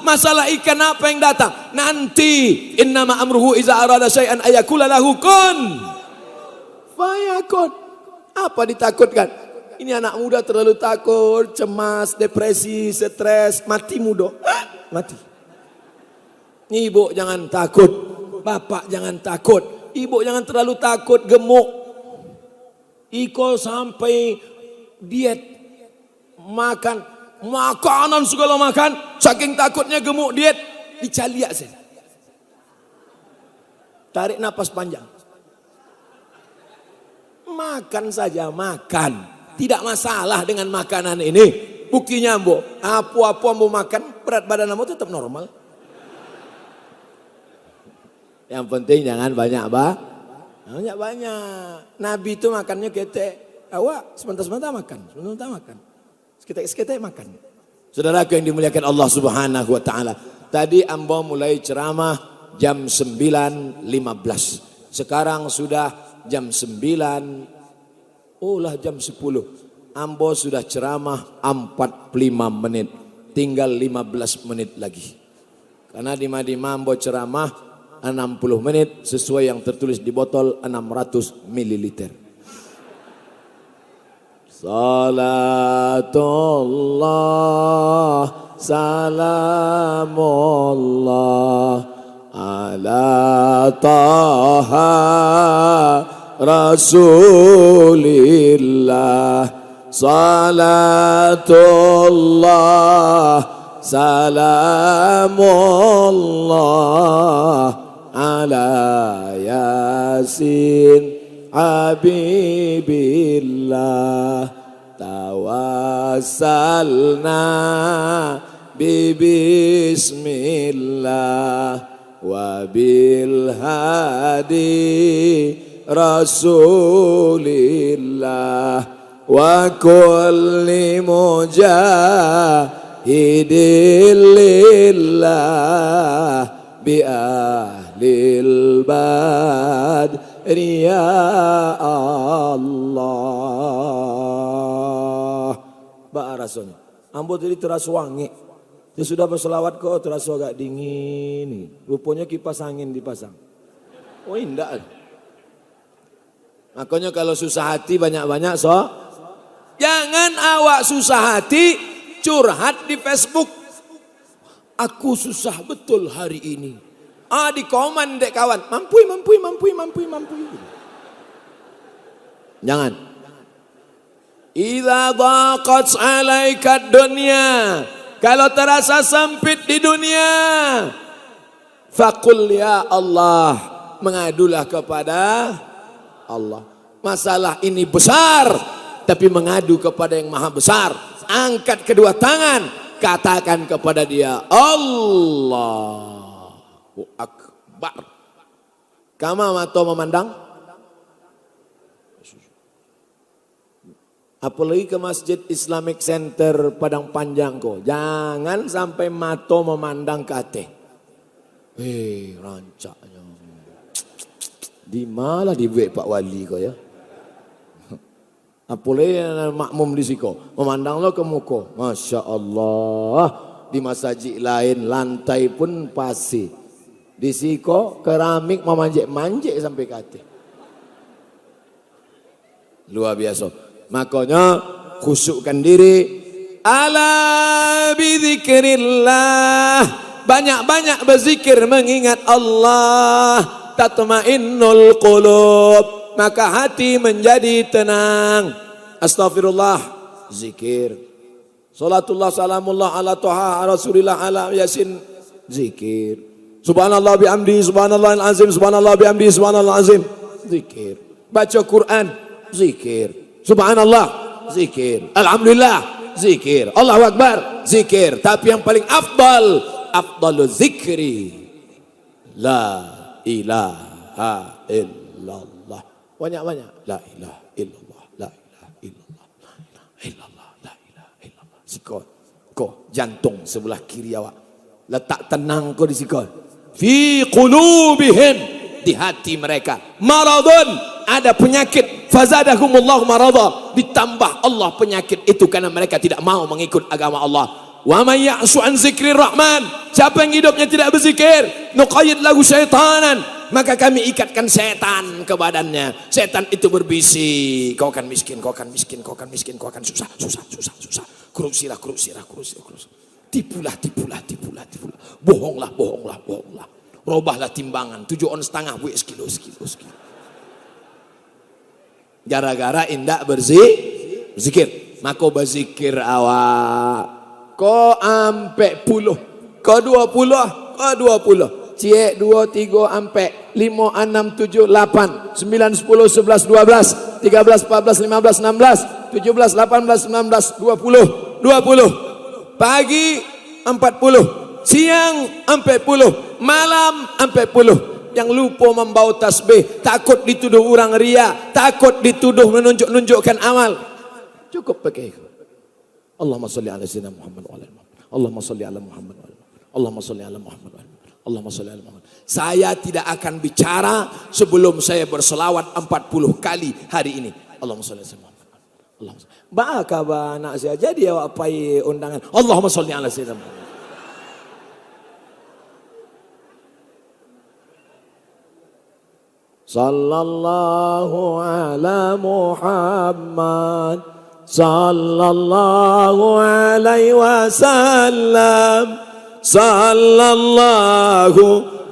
Masalah ikan apa yang datang? Nanti innama amruhu iza arada syai'an ayakula lahu kun fayakun. Apa ditakutkan? Ini anak muda terlalu takut, cemas, depresi, stres, mati muda. Mati. Ibu jangan takut, bapak jangan takut, ibu jangan terlalu takut, gemuk. Iko sampai diet, makan makanan segala makan, saking takutnya gemuk diet, dicaliak saja. Tarik napas panjang. Makan saja, makan. Tidak masalah dengan makanan ini. Buktinya ambo, apa-apa ambo makan, berat badan ambo tetap normal. Yang penting jangan banyak banyak. Nabi itu makannya ketek. Awak sebentar-sebentar makan, sebentar makan. Seketek-seketek makan. Saudaraku yang dimuliakan Allah Subhanahu wa taala. Tadi ambo mulai ceramah jam 9.15. Sekarang sudah jam 9. Jam 10. Ambo sudah ceramah 45 menit. Tinggal 15 menit lagi. Karena di Madinah ambo ceramah 60 menit sesuai yang tertulis di botol 600 ml. Salatullah salamullah ala taha Rasulillah, salatullah salamullah ala yasin habibillah, tawassalna bismillah wa bil hadi Rasulillah wa kulli mujahidin lillah bi ahlil badri ya Allah. Ba rasanya ambo tadi terasa wangi. Dia sudah berselawat kok terasa agak dingin. Rupanya kipas angin dipasang. Oh indah. Makanya kalau susah hati banyak-banyak jangan awak susah hati curhat di Facebook. Aku susah betul hari ini. Di koman dek kawan. Mampui. Jangan. Idza dhaqat 'alaika dunya. Kalau terasa sempit di dunia, faqul ya Allah, mengadulah kepada Allah. Masalah ini besar, tapi mengadu kepada yang maha besar. Angkat kedua tangan, katakan kepada dia, Allahu Akbar. Kama mato memandang, apalagi ke Masjid Islamic Center Padang Panjang kok. Jangan sampai mato memandang ke ate. Rancaknya. Di malah dibuat Pak Wali kok ya. Apalagi makmum di siko. Memandang lo ke muka. Masya Allah. Di masjid lain lantai pun pasir. Di siko keramik memanjek-manjek sampai ke ate. Luar biasa. Makanya khusyukkan diri. Ala bidzikrillah. Banyak-banyak berzikir mengingat Allah. Tatmainnul qulub. Maka hati menjadi tenang. Astaghfirullah. Zikir. Salatullah salamullah ala toha rasulillah ala yasin. Zikir. Subhanallah bihamdi. Subhanallah azim. Subhanallah bihamdi. Subhanallah azim. Zikir. Baca Quran. Zikir. Subhanallah, zikir. Alhamdulillah, zikir. Allahu Akbar, zikir. Tapi yang paling afdalu zikri, la ilaha illallah. Banyak-banyak. La ilaha illallah, la ilaha illallah, la ilaha illallah, la ilaha illallah. Sikol, kau jantung sebelah kiri awak. Letak tenang kau di sikol. Fi qulubihim, di hati mereka. Maradun, ada penyakit. Fazadahumullahu marada, ditambah Allah penyakit itu karena mereka tidak mau mengikut agama Allah. Wa may ya'shu an zikrir rahman, siapa yang hidupnya tidak berzikir, nuqayyid lahu syaitanan, maka kami ikatkan setan ke badannya. Setan itu berbisik, kau akan miskin, kau akan miskin, kau akan miskin, kau akan susah. Korupsilah. Tipulah. Bohonglah. Robahlah timbangan 7,5 on sekilo. Gara-gara indak berzikir. Maka berzikir awak. Ko ampe puluh. Ko 20. Ciek 2, 3 ampe 5, 6, 7, 8, 9, 10, 11, 12, 13, 14, 15, 16, 17, 18, 19, 20. Pagi 40. Siang 40. Malam 40. Yang lupa membawa tasbih, takut dituduh orang ria, takut dituduh menunjuk-nunjukkan amal. Cukup pakai itu. Allahumma sholli ala sayyidina Muhammad wa ala Muhammad. Allahumma sholli ala Muhammad wa ala Muhammad. Allahumma sholli ala Muhammad wa ala Muhammad. Allahumma sholli ala Muhammad. Saya tidak akan bicara sebelum saya berselawat 40 kali hari ini. Allahumma sholli ala Muhammad. Allahumma. Baka ba nak saya jadi awak pai undangan. Allahumma sholli ala sayyidina Muhammad. Sallallahu ala Muhammad, sallallahu alaihi wasallam, sallallahu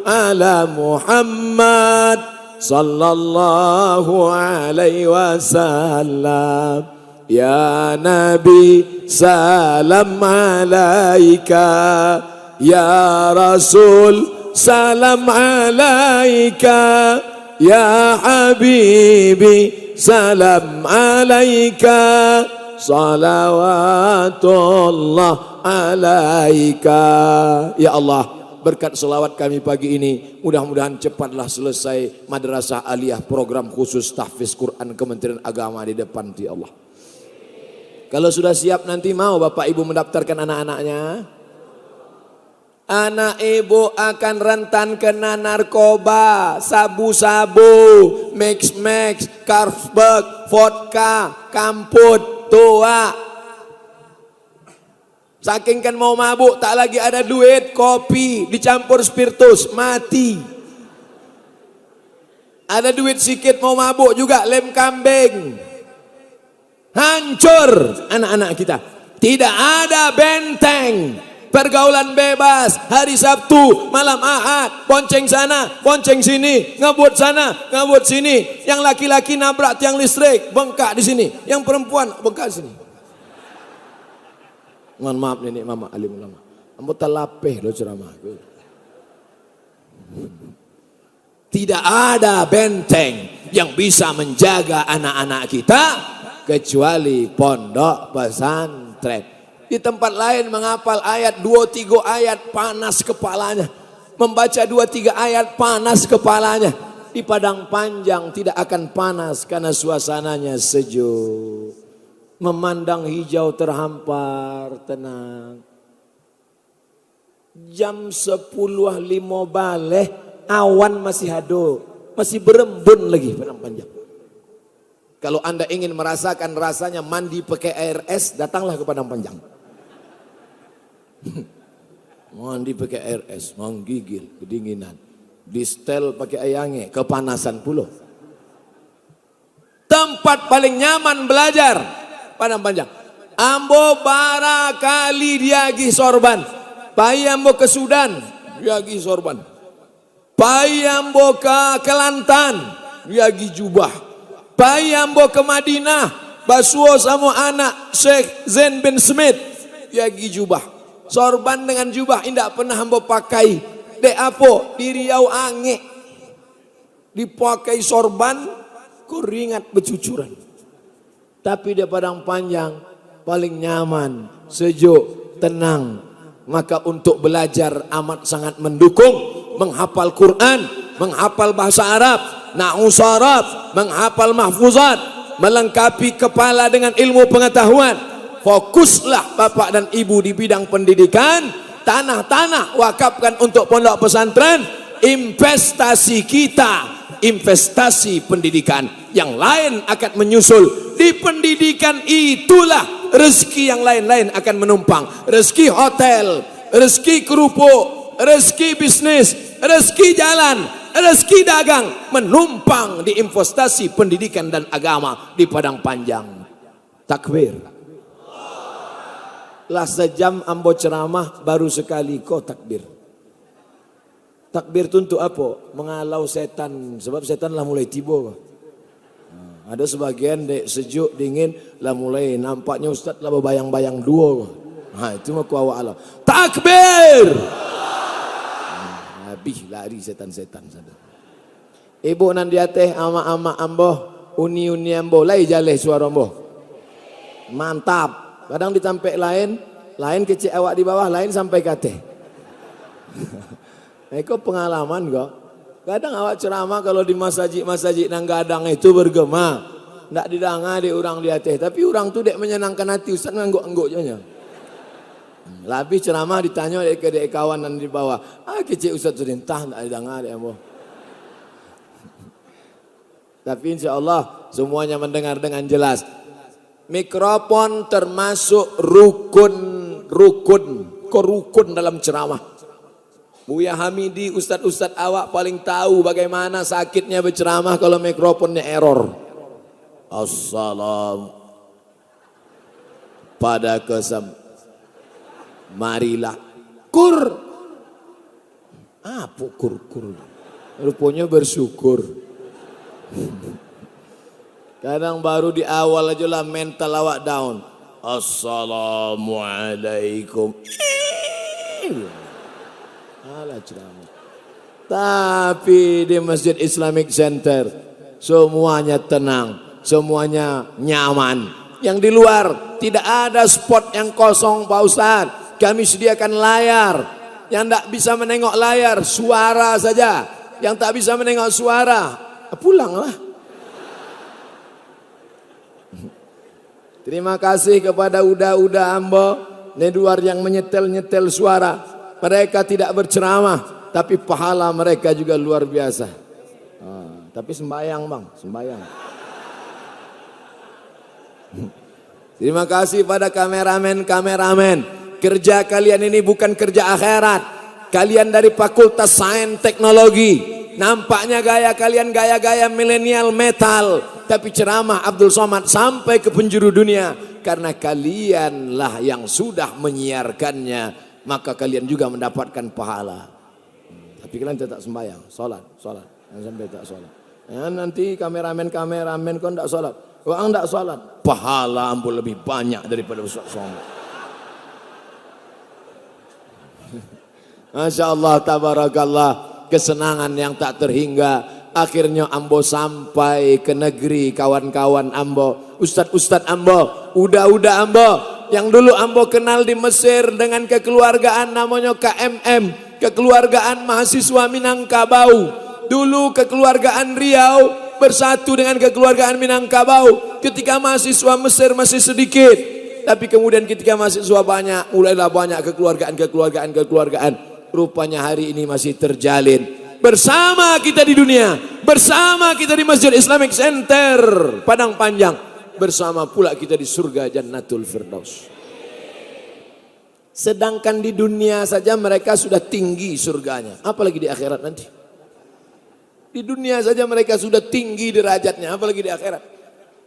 ala Muhammad, sallallahu alaihi wasallam. Ya Nabi salam alaika, ya Rasul salam alaika, ya Habibi salam alaika, salawatullah alaika. Ya Allah, berkat selawat kami pagi ini, mudah-mudahan cepatlah selesai Madrasah Aliyah program khusus tahfiz Quran Kementerian Agama di depan di Allah. Kalau sudah siap nanti mau Bapak Ibu mendaftarkan anak-anaknya. Anak ibu akan rentan kena narkoba, sabu-sabu, mix-mix, Carlsberg, vodka, kamput, tua. Saking kan mau mabuk, tak lagi ada duit, kopi dicampur spiritus, mati. Ada duit sikit mau mabuk juga, lem kambing. Hancur anak-anak kita. Tidak ada benteng. pergaulan bebas, hari Sabtu, malam Ahad, bonceng sana, bonceng sini, ngebut sana, ngebut sini. Yang laki-laki nabrak tiang listrik, bengkak di sini. Yang perempuan bengkak di sini. Mohon maaf nenek mama alim ulama. Ambo talapeh lo ceramah. Tidak ada benteng yang bisa menjaga anak-anak kita kecuali pondok pesantren. Di tempat lain menghafal ayat 2-3 ayat panas kepalanya. Membaca 2-3 ayat panas kepalanya. Di padang panjang tidak akan panas karena suasananya sejuk. Memandang hijau terhampar, tenang. Jam 10.05 balik, awan masih hado, masih berembun lagi padang panjang. Kalau Anda ingin merasakan rasanya mandi pakai air es, datanglah ke padang panjang. Mandi pakai air es, menggigil, kedinginan. Distel pakai ayange, kepanasan pula. Tempat paling nyaman belajar, padang panjang. Ambo barakali diagi sorban. Pai ambo ke Sudan, diagi sorban. Pai ambo ke Kelantan, diagi jubah. Pai ambo ke Madinah, basuo sama anak Syekh Zain bin Smith, diagi jubah. Sorban dengan jubah indak pernah ambo pakai. Dek apo di Riau Ange dipakai sorban keringat bercucuran. Tapi di padang panjang paling nyaman, sejuk, tenang. Maka untuk belajar amat sangat mendukung. Menghafal Quran, menghafal bahasa Arab, nahwu Arab, menghafal mahfuzat, melengkapi kepala dengan ilmu pengetahuan. Fokuslah bapak dan ibu di bidang pendidikan. Tanah-tanah wakafkan untuk pondok pesantren. Investasi kita, investasi pendidikan. Yang lain akan menyusul. Di pendidikan itulah rezeki yang lain-lain akan menumpang. Rezeki hotel, rezeki kerupuk, rezeki bisnis, rezeki jalan, rezeki dagang menumpang di investasi pendidikan dan agama di padang panjang. Takbir. Lah sejam ambo ceramah baru sekali kok takbir. Takbir itu untuk apa? Mengalau setan. Sebab setan lah mulai tiba. Ada sebagian dek sejuk dingin lah mulai nampaknya ustaz lah berbayang-bayang dua. Itu mah kuawa Allah. Takbir. Habis lari setan-setan sana. Ibu nan dia teh ama-ama ambo, uni-uni ambo, lai jaleh suara ambo. Mantap. Kadang ditampek lain kecil awak di bawah, lain sampai kate. Itu pengalaman kok. Kadang awak ceramah kalau di masjid nang gadang itu bergema. Ndak didanga di orang di atas, tapi orang tu dek menyenangkan hati ustaz ngangguk-angguk nya. Lebih ceramah ditanya dek kawan nan di bawah. Kecil ustaz tu entah ndak didanga dek ambo. Tapi insyaallah semuanya mendengar dengan jelas. Mikrofon termasuk rukun dalam ceramah. Buya Hamidi, ustad-ustad awak paling tahu bagaimana sakitnya berceramah kalau mikrofonnya error. Assalam pada kesem. Marilah kur. Apa kur? Rupanya bersyukur. Kadang baru di awal aja lah mental awak down. Assalamualaikum. Alah ceramah. Tapi di Masjid Islamic Center semuanya tenang, semuanya nyaman. Yang di luar tidak ada spot yang kosong Pak Ustadz. Kami sediakan layar. Yang tak bisa menengok layar, suara saja. Yang tak bisa menengok suara, pulanglah. Terima kasih kepada uda-uda ambo Neduar yang menyetel-nyetel suara. Mereka tidak berceramah, tapi pahala mereka juga luar biasa. Tapi sembayang bang, sembayang. Terima kasih pada kameramen. Kerja kalian ini bukan kerja akhirat. Kalian dari Fakultas Sains Teknologi. Nampaknya gaya kalian gaya-gaya milenial metal. Tapi ceramah Abdul Somad sampai ke penjuru dunia. Karena kalianlah yang sudah menyiarkannya maka kalian juga mendapatkan pahala. Tapi kalian tetap sembahyang, sholat. Jangan sampai tak sholat. Ya, nanti kameramen kau tidak sholat. Orang tidak sholat, pahala ambo lebih banyak daripada Ustaz Somad. Masya Allah, tabarakallah, kesenangan yang tak terhingga. Akhirnya ambo sampai ke negeri kawan-kawan ambo, ustad-ustad ambo, udah ambo, yang dulu ambo kenal di Mesir dengan kekeluargaan namanya KMM, kekeluargaan mahasiswa Minangkabau. Dulu kekeluargaan Riau bersatu dengan kekeluargaan Minangkabau. Ketika mahasiswa Mesir masih sedikit, tapi kemudian ketika mahasiswa banyak, mulailah banyak kekeluargaan. Rupanya hari ini masih terjalin. Bersama kita di dunia, bersama kita di Masjid Islamic Center Padang Panjang, bersama pula kita di surga Jannatul Firdaus. Sedangkan di dunia saja mereka sudah tinggi surganya, apalagi di akhirat nanti. Di dunia saja mereka sudah tinggi derajatnya, apalagi di akhirat.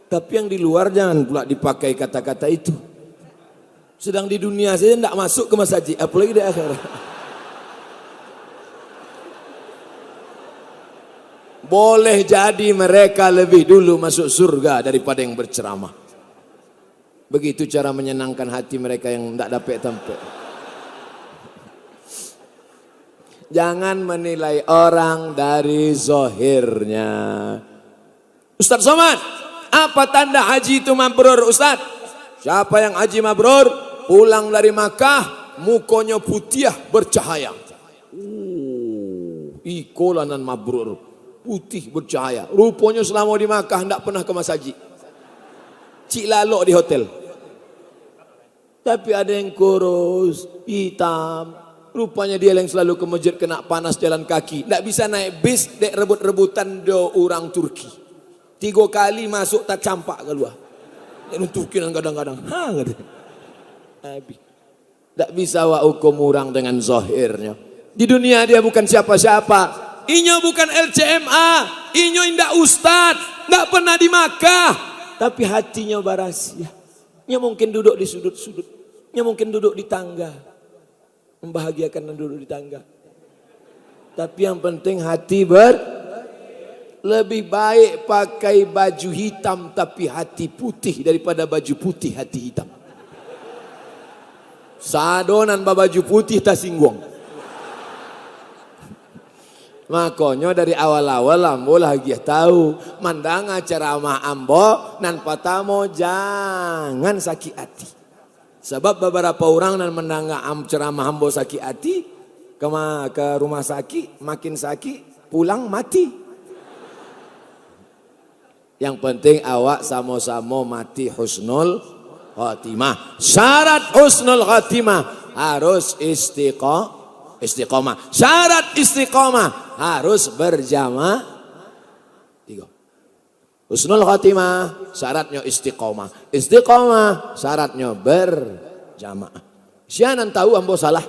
Tapi yang di luar jangan pula dipakai kata-kata itu. Sedang di dunia saja tidak masuk ke masjid, apalagi di akhirat. Boleh jadi mereka lebih dulu masuk surga daripada yang berceramah. Begitu cara menyenangkan hati mereka yang tidak dapat tempat. Jangan menilai orang dari zahirnya. Ustaz Somad, apa tanda haji itu mabrur Ustaz? Siapa yang haji mabrur, pulang dari Makkah, mukanya putih bercahaya. Ikolanan mabrur. Putih bercahaya. Rupanya selama di Makkah tidak pernah ke masjid. Cik lalok di hotel. Tapi ada yang kurus, hitam. Rupanya dia yang selalu ke masjid kena panas jalan kaki. Tidak bisa naik bis, dek rebut-rebutan do orang Turki. 3 kali masuk tak campak keluar. Yang Turki kadang-kadang. Tidak bisa wa hukum orang dengan zahirnya. Di dunia dia bukan siapa-siapa. Inyo bukan LCMA, inyo indak ustad, ndak pernah di Makkah, tapi hatinya barasia. Inyo mungkin duduk di sudut-sudut, inyo mungkin duduk di tangga, membahagiakan dan duduk di tangga. Tapi yang penting hati lebih baik pakai baju hitam tapi hati putih daripada baju putih hati hitam. Sadonan baju putih tak singgung. Makanya dari awal-awal ambo lagi tahu mandang ceramah ambo nan patamo jangan sakit hati. Sebab beberapa orang nan mendang ceramah ambo sakit hati ke rumah sakit, makin sakit pulang mati. Yang penting awak sama-sama mati husnul khatimah. Syarat husnul khatimah harus istiqomah. Syarat istiqomah harus berjamaah. 3. Husnul khatimah syaratnya istiqomah. Istiqomah syaratnya berjamaah. Sianan tahu ambo salah.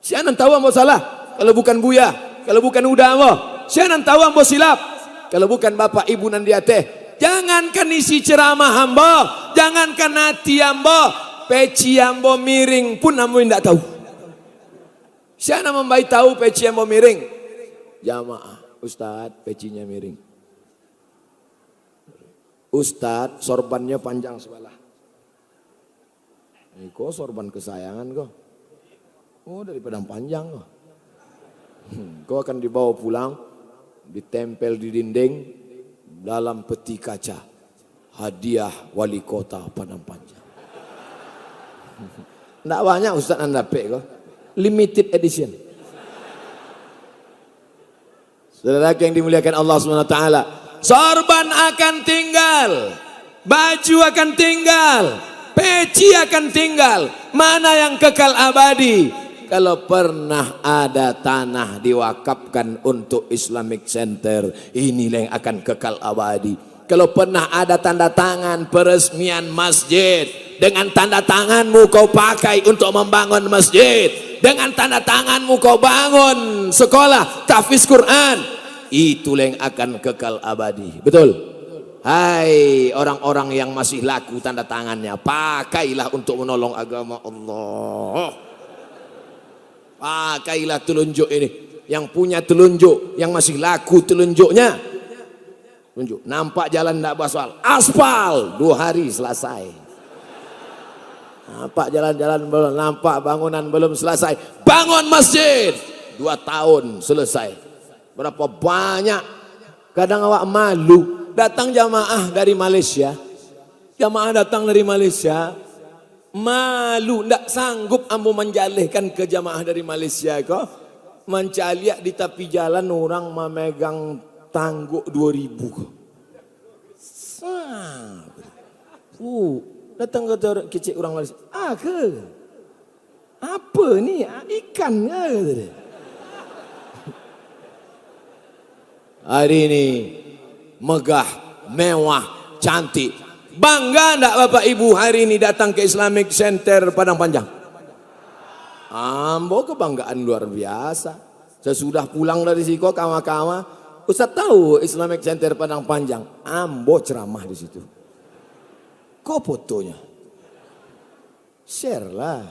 Sianan tahu ambo salah. Kalau bukan Buya, kalau bukan Uda ambo. Sianan tahu ambo silap. Kalau bukan bapak ibu nan dia teh. Jangankan isi ceramah ambo, jangankan hati ambo, peci ambo miring pun ambo tidak tahu. Siapa membaik tahu peci yang mau miring? Jamaah, Ustadz pecinya miring. Ustadz sorbannya panjang sebelah. Ini kok sorban kesayangan kok. Oh dari Padang Panjang kok. Kau akan dibawa pulang, ditempel di dinding dalam peti kaca. Hadiah wali kota Padang Panjang. Tidak banyak Ustadz anda dapat kok. Limited edition. Saudara yang dimuliakan Allah SWT, sorban akan tinggal, baju akan tinggal, peci akan tinggal. Mana yang kekal abadi? Kalau pernah ada tanah diwakafkan untuk Islamic Center, inilah yang akan kekal abadi. Kalau pernah ada tanda tangan peresmian masjid, dengan tanda tanganmu kau pakai untuk membangun masjid, dengan tanda tanganmu kau bangun sekolah tahfiz Quran, itulah yang akan kekal abadi. Betul? Hai orang-orang yang masih laku tanda tangannya, pakailah untuk menolong agama Allah. Pakailah telunjuk ini. Yang punya telunjuk, yang masih laku telunjuknya. Telunjuk. Nampak jalan tidak beraspal. Aspal. 2 hari selesai. Nampak jalan-jalan belum, nampak bangunan belum selesai. Bangun masjid. 2 tahun selesai. Berapa banyak. Kadang awak malu. Datang jamaah dari Malaysia. Jamaah datang dari Malaysia. Malu. Tidak sanggup ambo menjalihkan ke jamaah dari Malaysia kok. Mencaliak di tepi jalan orang memegang tangguk 2000. Datang ke kecil orang Malaysia. Ke? Apa ni? Ikan ke? Hari ini megah, mewah, cantik. Bangga enggak Bapak Ibu hari ini datang ke Islamic Center Padang Panjang? Ambo kebanggaan luar biasa. Sesudah pulang dari siko kawan-kawan, Ustaz tahu Islamic Center Padang Panjang. Ambo ceramah di situ. Kok fotonya? Share lah.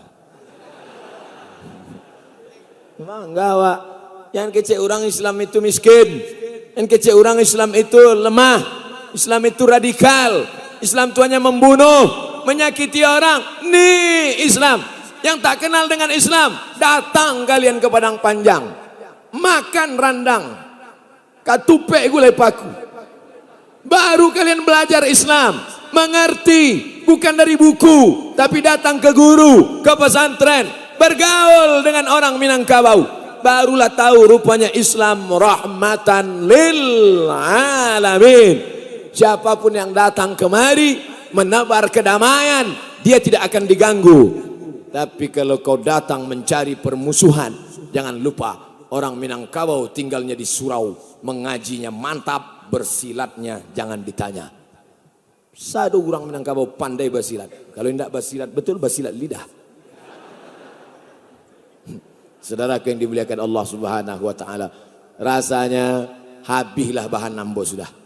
Bangga Wak. Yang kecil orang Islam itu miskin. Yang kecil orang Islam itu lemah. Islam itu radikal. Islam itu hanya membunuh, menyakiti orang. Nih Islam. Yang tak kenal dengan Islam, datang kalian ke Padang Panjang. Makan randang. Katupek gulai paku. Baru kalian belajar Islam. Mengerti. Bukan dari buku. Tapi datang ke guru. Ke pesantren. Bergaul dengan orang Minangkabau. Barulah tahu rupanya Islam rahmatan lil alamin. Siapapun yang datang kemari menebar kedamaian, dia tidak akan diganggu. Tapi kalau kau datang mencari permusuhan, jangan lupa orang Minangkabau tinggalnya di surau, mengajinya mantap, bersilatnya jangan ditanya. Satu orang Minangkabau pandai bersilat. Kalau tidak bersilat betul, bersilat lidah. Saudara yang dimuliakan Allah Subhanahu wa taala, rasanya habislah bahan ambo sudah.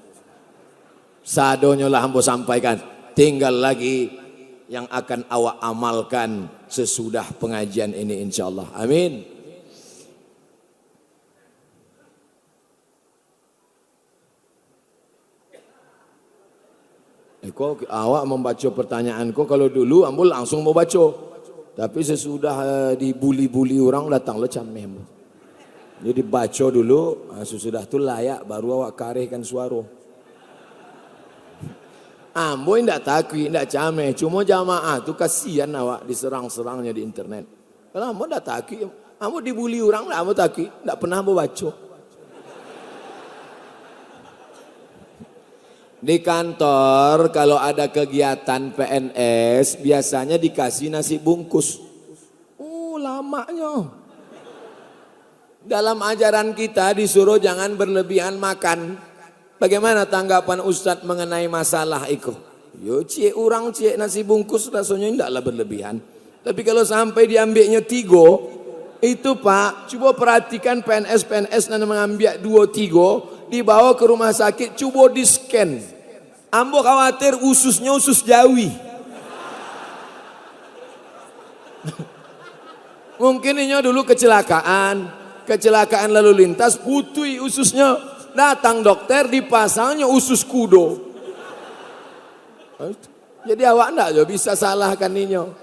Sadonya lah ambo sampaikan, tinggal lagi yang akan awak amalkan sesudah pengajian ini insyaallah. Amin. Kok awak membaca pertanyaanku, kalau dulu ambo langsung mau baca. Tapi sesudah dibuli-buli orang datang lecam memang. Jadi baca dulu, sesudah itu layak baru awak karehkan suara. Ambo tidak takut, tidak cameh. Cuma jamaah tu kasihan awak diserang-serangnya di internet. Kalau ambo tidak takut, ambo dibuli orang lah, ambo takut. Tidak pernah ambo baca. Di kantor kalau ada kegiatan PNS biasanya dikasih nasi bungkus. Lamanya. Dalam ajaran kita disuruh jangan berlebihan makan. Bagaimana tanggapan Ustadz mengenai masalah itu? Yo cie orang cie nasi bungkus rasanya tidaklah berlebihan. Tapi kalau sampai diambilnya 3, itu Pak, coba perhatikan PNS yang mengambil 2-3, dibawa ke rumah sakit, coba di scan. Ambo khawatir ususnya usus Jawi. Mungkin ini dulu kecelakaan lalu lintas, putui ususnya. Datang dokter dipasangnya usus kudo. Jadi awak enggak bisa salahkan ninyo.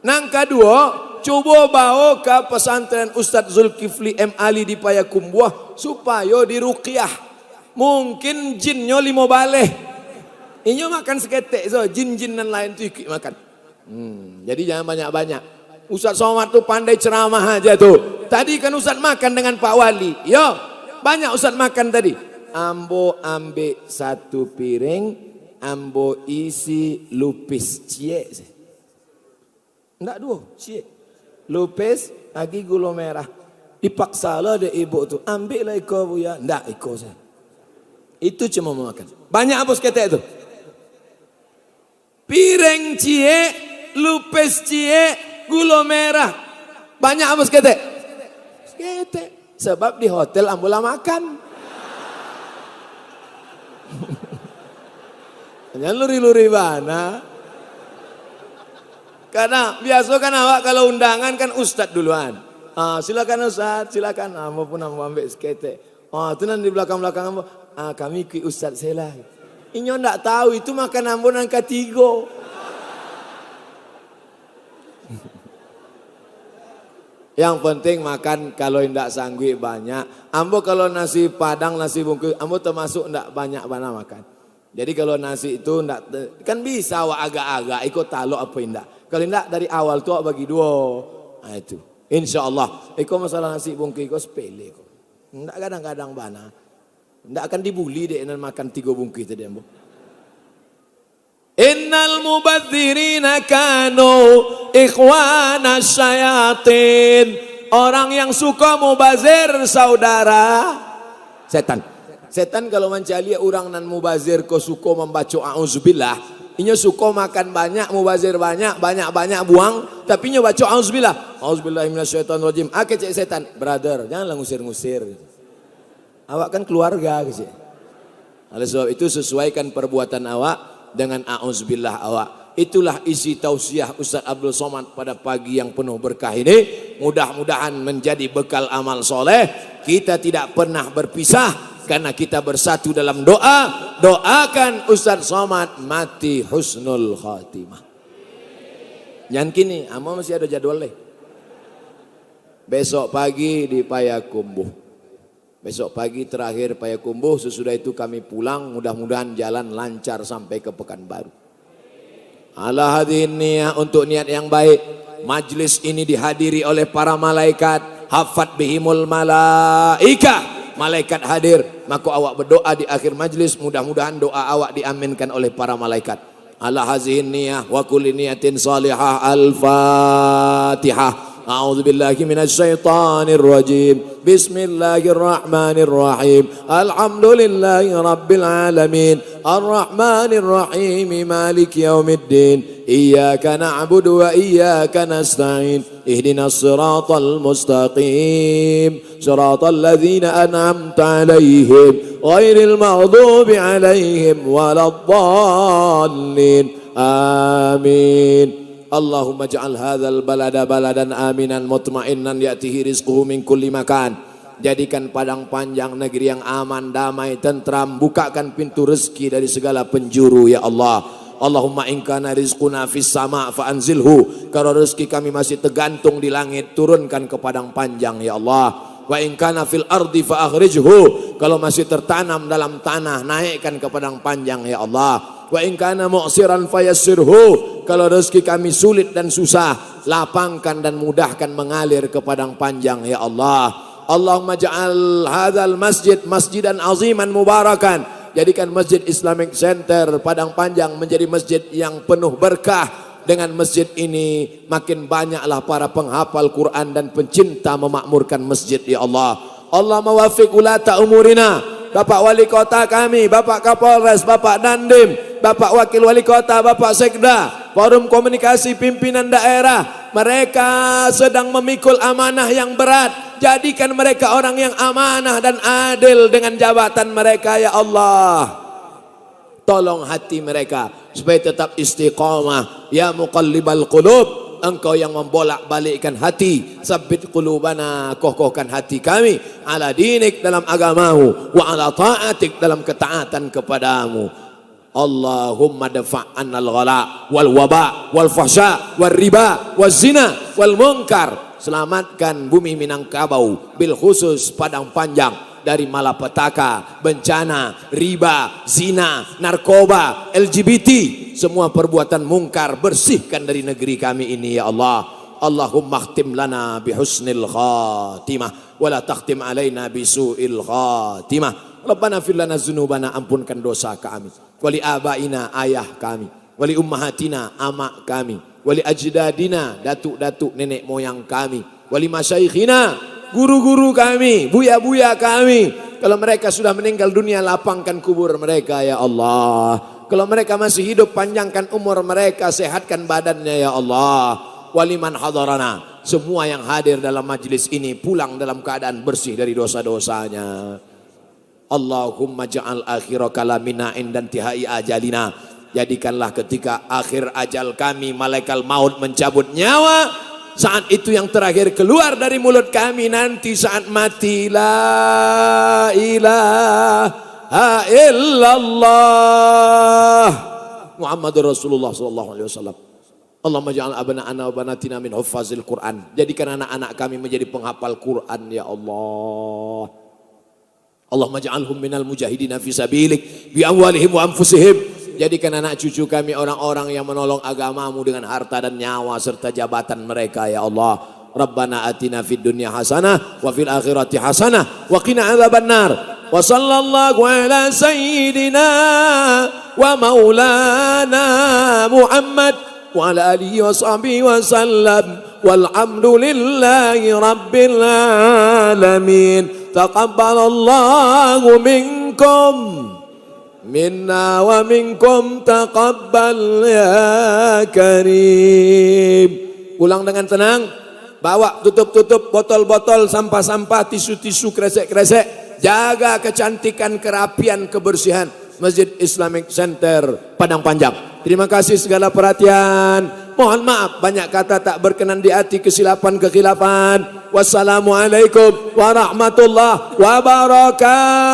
Nang kedua, coba bawa ke pesantren Ustadz Zulkifli M. Ali di Payakumbuh supaya diruqyah. Mungkin jinnya 5 baleh. Inyo makan seketek, so jin-jin dan lain tu ikut makan. Jadi jangan banyak-banyak. Ustadz Somad tu pandai ceramah aja tuh. Tadi kan Ustadz makan dengan Pak Wali. Yo, banyak Ustadz makan tadi. Ambo ambil 1 piring, ambo isi lupis cie. Enggak 2, cie. Lupis lagi gula merah. Dipaksa lah ada ibu tu, ambil lah iko bu ya. Enggak iko saya. Itu cuma mau makan. Banyak apa seketek itu? Piring cie, lupis cie, gula merah. Banyak apa seketek? Seketek. Sebab di hotel ambola makan. Jangan luri-luri mana. Karena biasa kan awak kalau undangan kan ustadz duluan. Silakan Ustaz, silakan. Ambo pun ambo ambil seketek. Itu nanti di belakang-belakang ambo. Kami ikut Ustaz saya lah. Inyo ndak tahu itu makan ambo nang ketigo. Yang penting makan kalau ndak sanggup banyak. Ambo kalau nasi padang, nasi bungkus, ambo termasuk ndak banyak mana makan. Jadi kalau nasi itu ndak kan bisa wa agak-agak ikut taluk apa indak. Kalau ndak dari awal tuh bagi dua. Nah itu. Insyaallah. Iko masalah nasi bungkus iko sepele kok. Ndak kadang-kadang bana. Ndak akan dibully deh nan makan 3 bungkus tadi ambo. Innal mubadzirina kanu ikhwana syayatin. Orang yang suka mubazir saudara setan. Setan kalau mencari orang nan mubazir ko suka membaca auzubillah, inyo suka makan banyak, mubazir banyak buang, tapi inyo baca auzubillah. Auzubillahi minasyaitonirrajim. Cek setan, brother, janganlah ngusir-ngusir. Awak kan keluarga gitu. Oleh sebab itu sesuaikan perbuatan awak dengan auzubillah awak. Itulah isi tausiah Ustaz Abdul Somad pada pagi yang penuh berkah ini. Mudah-mudahan menjadi bekal amal soleh. Kita tidak pernah berpisah karena kita bersatu dalam doa. Doakan Ustaz Somad mati husnul khatimah. Jangan kini, ama masih ada jadwal deh. Besok pagi di Payakumbuh. Besok pagi terakhir Payakumbuh. Sesudah itu kami pulang. Mudah-mudahan jalan lancar sampai ke Pekanbaru. Ala hadirin niyah, untuk niat yang baik. Majlis ini dihadiri oleh para malaikat. Hafat bihimul malaika. Malaikat hadir. Maka awak berdoa di akhir majlis. Mudah-mudahan doa awak diaminkan oleh para malaikat. Ala hadirin niyah wa kulli niyatin salihah. Al-Fatihah. أعوذ بالله من الشيطان الرجيم بسم الله الرحمن الرحيم الحمد لله رب العالمين الرحمن الرحيم مالك يوم الدين إياك نعبد وإياك نستعين اهدنا الصراط المستقيم صراط الذين أنعمت عليهم غير المغضوب عليهم ولا الضالين آمين Allahumma ja'al hadzal balada baladan aminan mutma'innan ya'tihi rizquhu min kulli makan. Jadikan Padang Panjang negeri yang aman, damai, tentram. Bukakan pintu rezeki dari segala penjuru ya Allah. Allahumma in kana rizquna fis sama' fa anzilhu. Kalau rezeki kami masih tergantung di langit, turunkan ke Padang Panjang ya Allah. Wa in kana fil ardi fa akhrijhu. Kalau masih tertanam dalam tanah, naikkan ke Padang Panjang ya Allah. Wa in kana mu'siran fayassirhu. Kalau rezeki kami sulit dan susah, lapangkan dan mudahkan mengalir ke Padang Panjang ya Allah. Allahumma ja'al hadzal masjid masjidan aziman mubarakan. Jadikan Masjid Islamic Center Padang Panjang menjadi masjid yang penuh berkah. Dengan masjid ini makin banyaklah para penghafal Quran dan pencinta memakmurkan masjid ya Allah. Allah mawafiq ulata umurina. Bapak Wali Kota kami, Bapak Kapolres, Bapak Dandim, Bapak Wakil Wali Kota, Bapak Sekda, Forum Komunikasi Pimpinan Daerah. Mereka sedang memikul amanah yang berat. Jadikan mereka orang yang amanah dan adil dengan jabatan mereka ya Allah. Tolong hati mereka supaya tetap istiqamah. Ya muqallibal qulub. Engkau yang membolak-balikkan hati, sabbit qulubana, kokohkan hati kami ala dinik dalam agamamu, wa ala ta'atik dalam ketaatan kepadamu. Allahumma dafa'annal ghala wal waba wal fahsya wal riba wal zina wal munkar. Selamatkan bumi Minangkabau, bil khusus Padang Panjang dari malapetaka, bencana, riba, zina, narkoba, LGBT, semua perbuatan mungkar. Bersihkan dari negeri kami ini ya Allah. Allahumma khtim lana bihusnil khatimah wala takhtim alaina bisu'il khatimah. Rabbana fir lana dzunubana, ampunkan dosa kami, wali abaina, ayah kami, wali ummahatina, amak kami, wali ajdadina, datuk-datuk nenek moyang kami, wali masyaikhina, guru-guru kami, buya-buya kami. Kalau mereka sudah meninggal dunia, lapangkan kubur mereka ya Allah. Kalau mereka masih hidup, panjangkan umur mereka, sehatkan badannya ya Allah. Waliman hadarana, semua yang hadir dalam majlis ini pulang dalam keadaan bersih dari dosa-dosanya. Allahumma ja'al akhira kalamina indan tihai ajalina. Jadikanlah ketika akhir ajal kami, malaikat maut mencabut nyawa, saat itu yang terakhir keluar dari mulut kami nanti saat mati. La ilaha illallah Muhammadur Rasulullah sallallahu alaihi wasallam. Allahumma ja'al abna'ana wa banatina min huffazil Quran. Jadikan anak-anak kami menjadi penghafal Quran ya Allah. Allahumma ja'alhum minal mujahidina fi sabilik bi amwalihim wa anfusihim. Jadikan anak cucu kami orang-orang yang menolong agamamu dengan harta dan nyawa serta jabatan mereka ya Allah. Rabbana atina fid dunya hasanah wa fil akhirati hasanah wa qina adzabannar. Wa sallallahu ala sayyidina wa maulana Muhammad wa ala alihi wa sahbihi wa sallam walhamdulillahi rabbil alamin. Taqabbalallahu minkum minna wa minkum taqabbal ya karim. Pulang dengan tenang, bawa tutup-tutup botol-botol, sampah-sampah, tisu-tisu, kresek-kresek. Jaga kecantikan, kerapian, kebersihan Masjid Islamic Center Padang Panjang. Terima kasih segala perhatian. Mohon maaf banyak kata tak berkenan di hati, kesilapan-kekhilafan. Wassalamualaikum warahmatullahi wabarakatuh.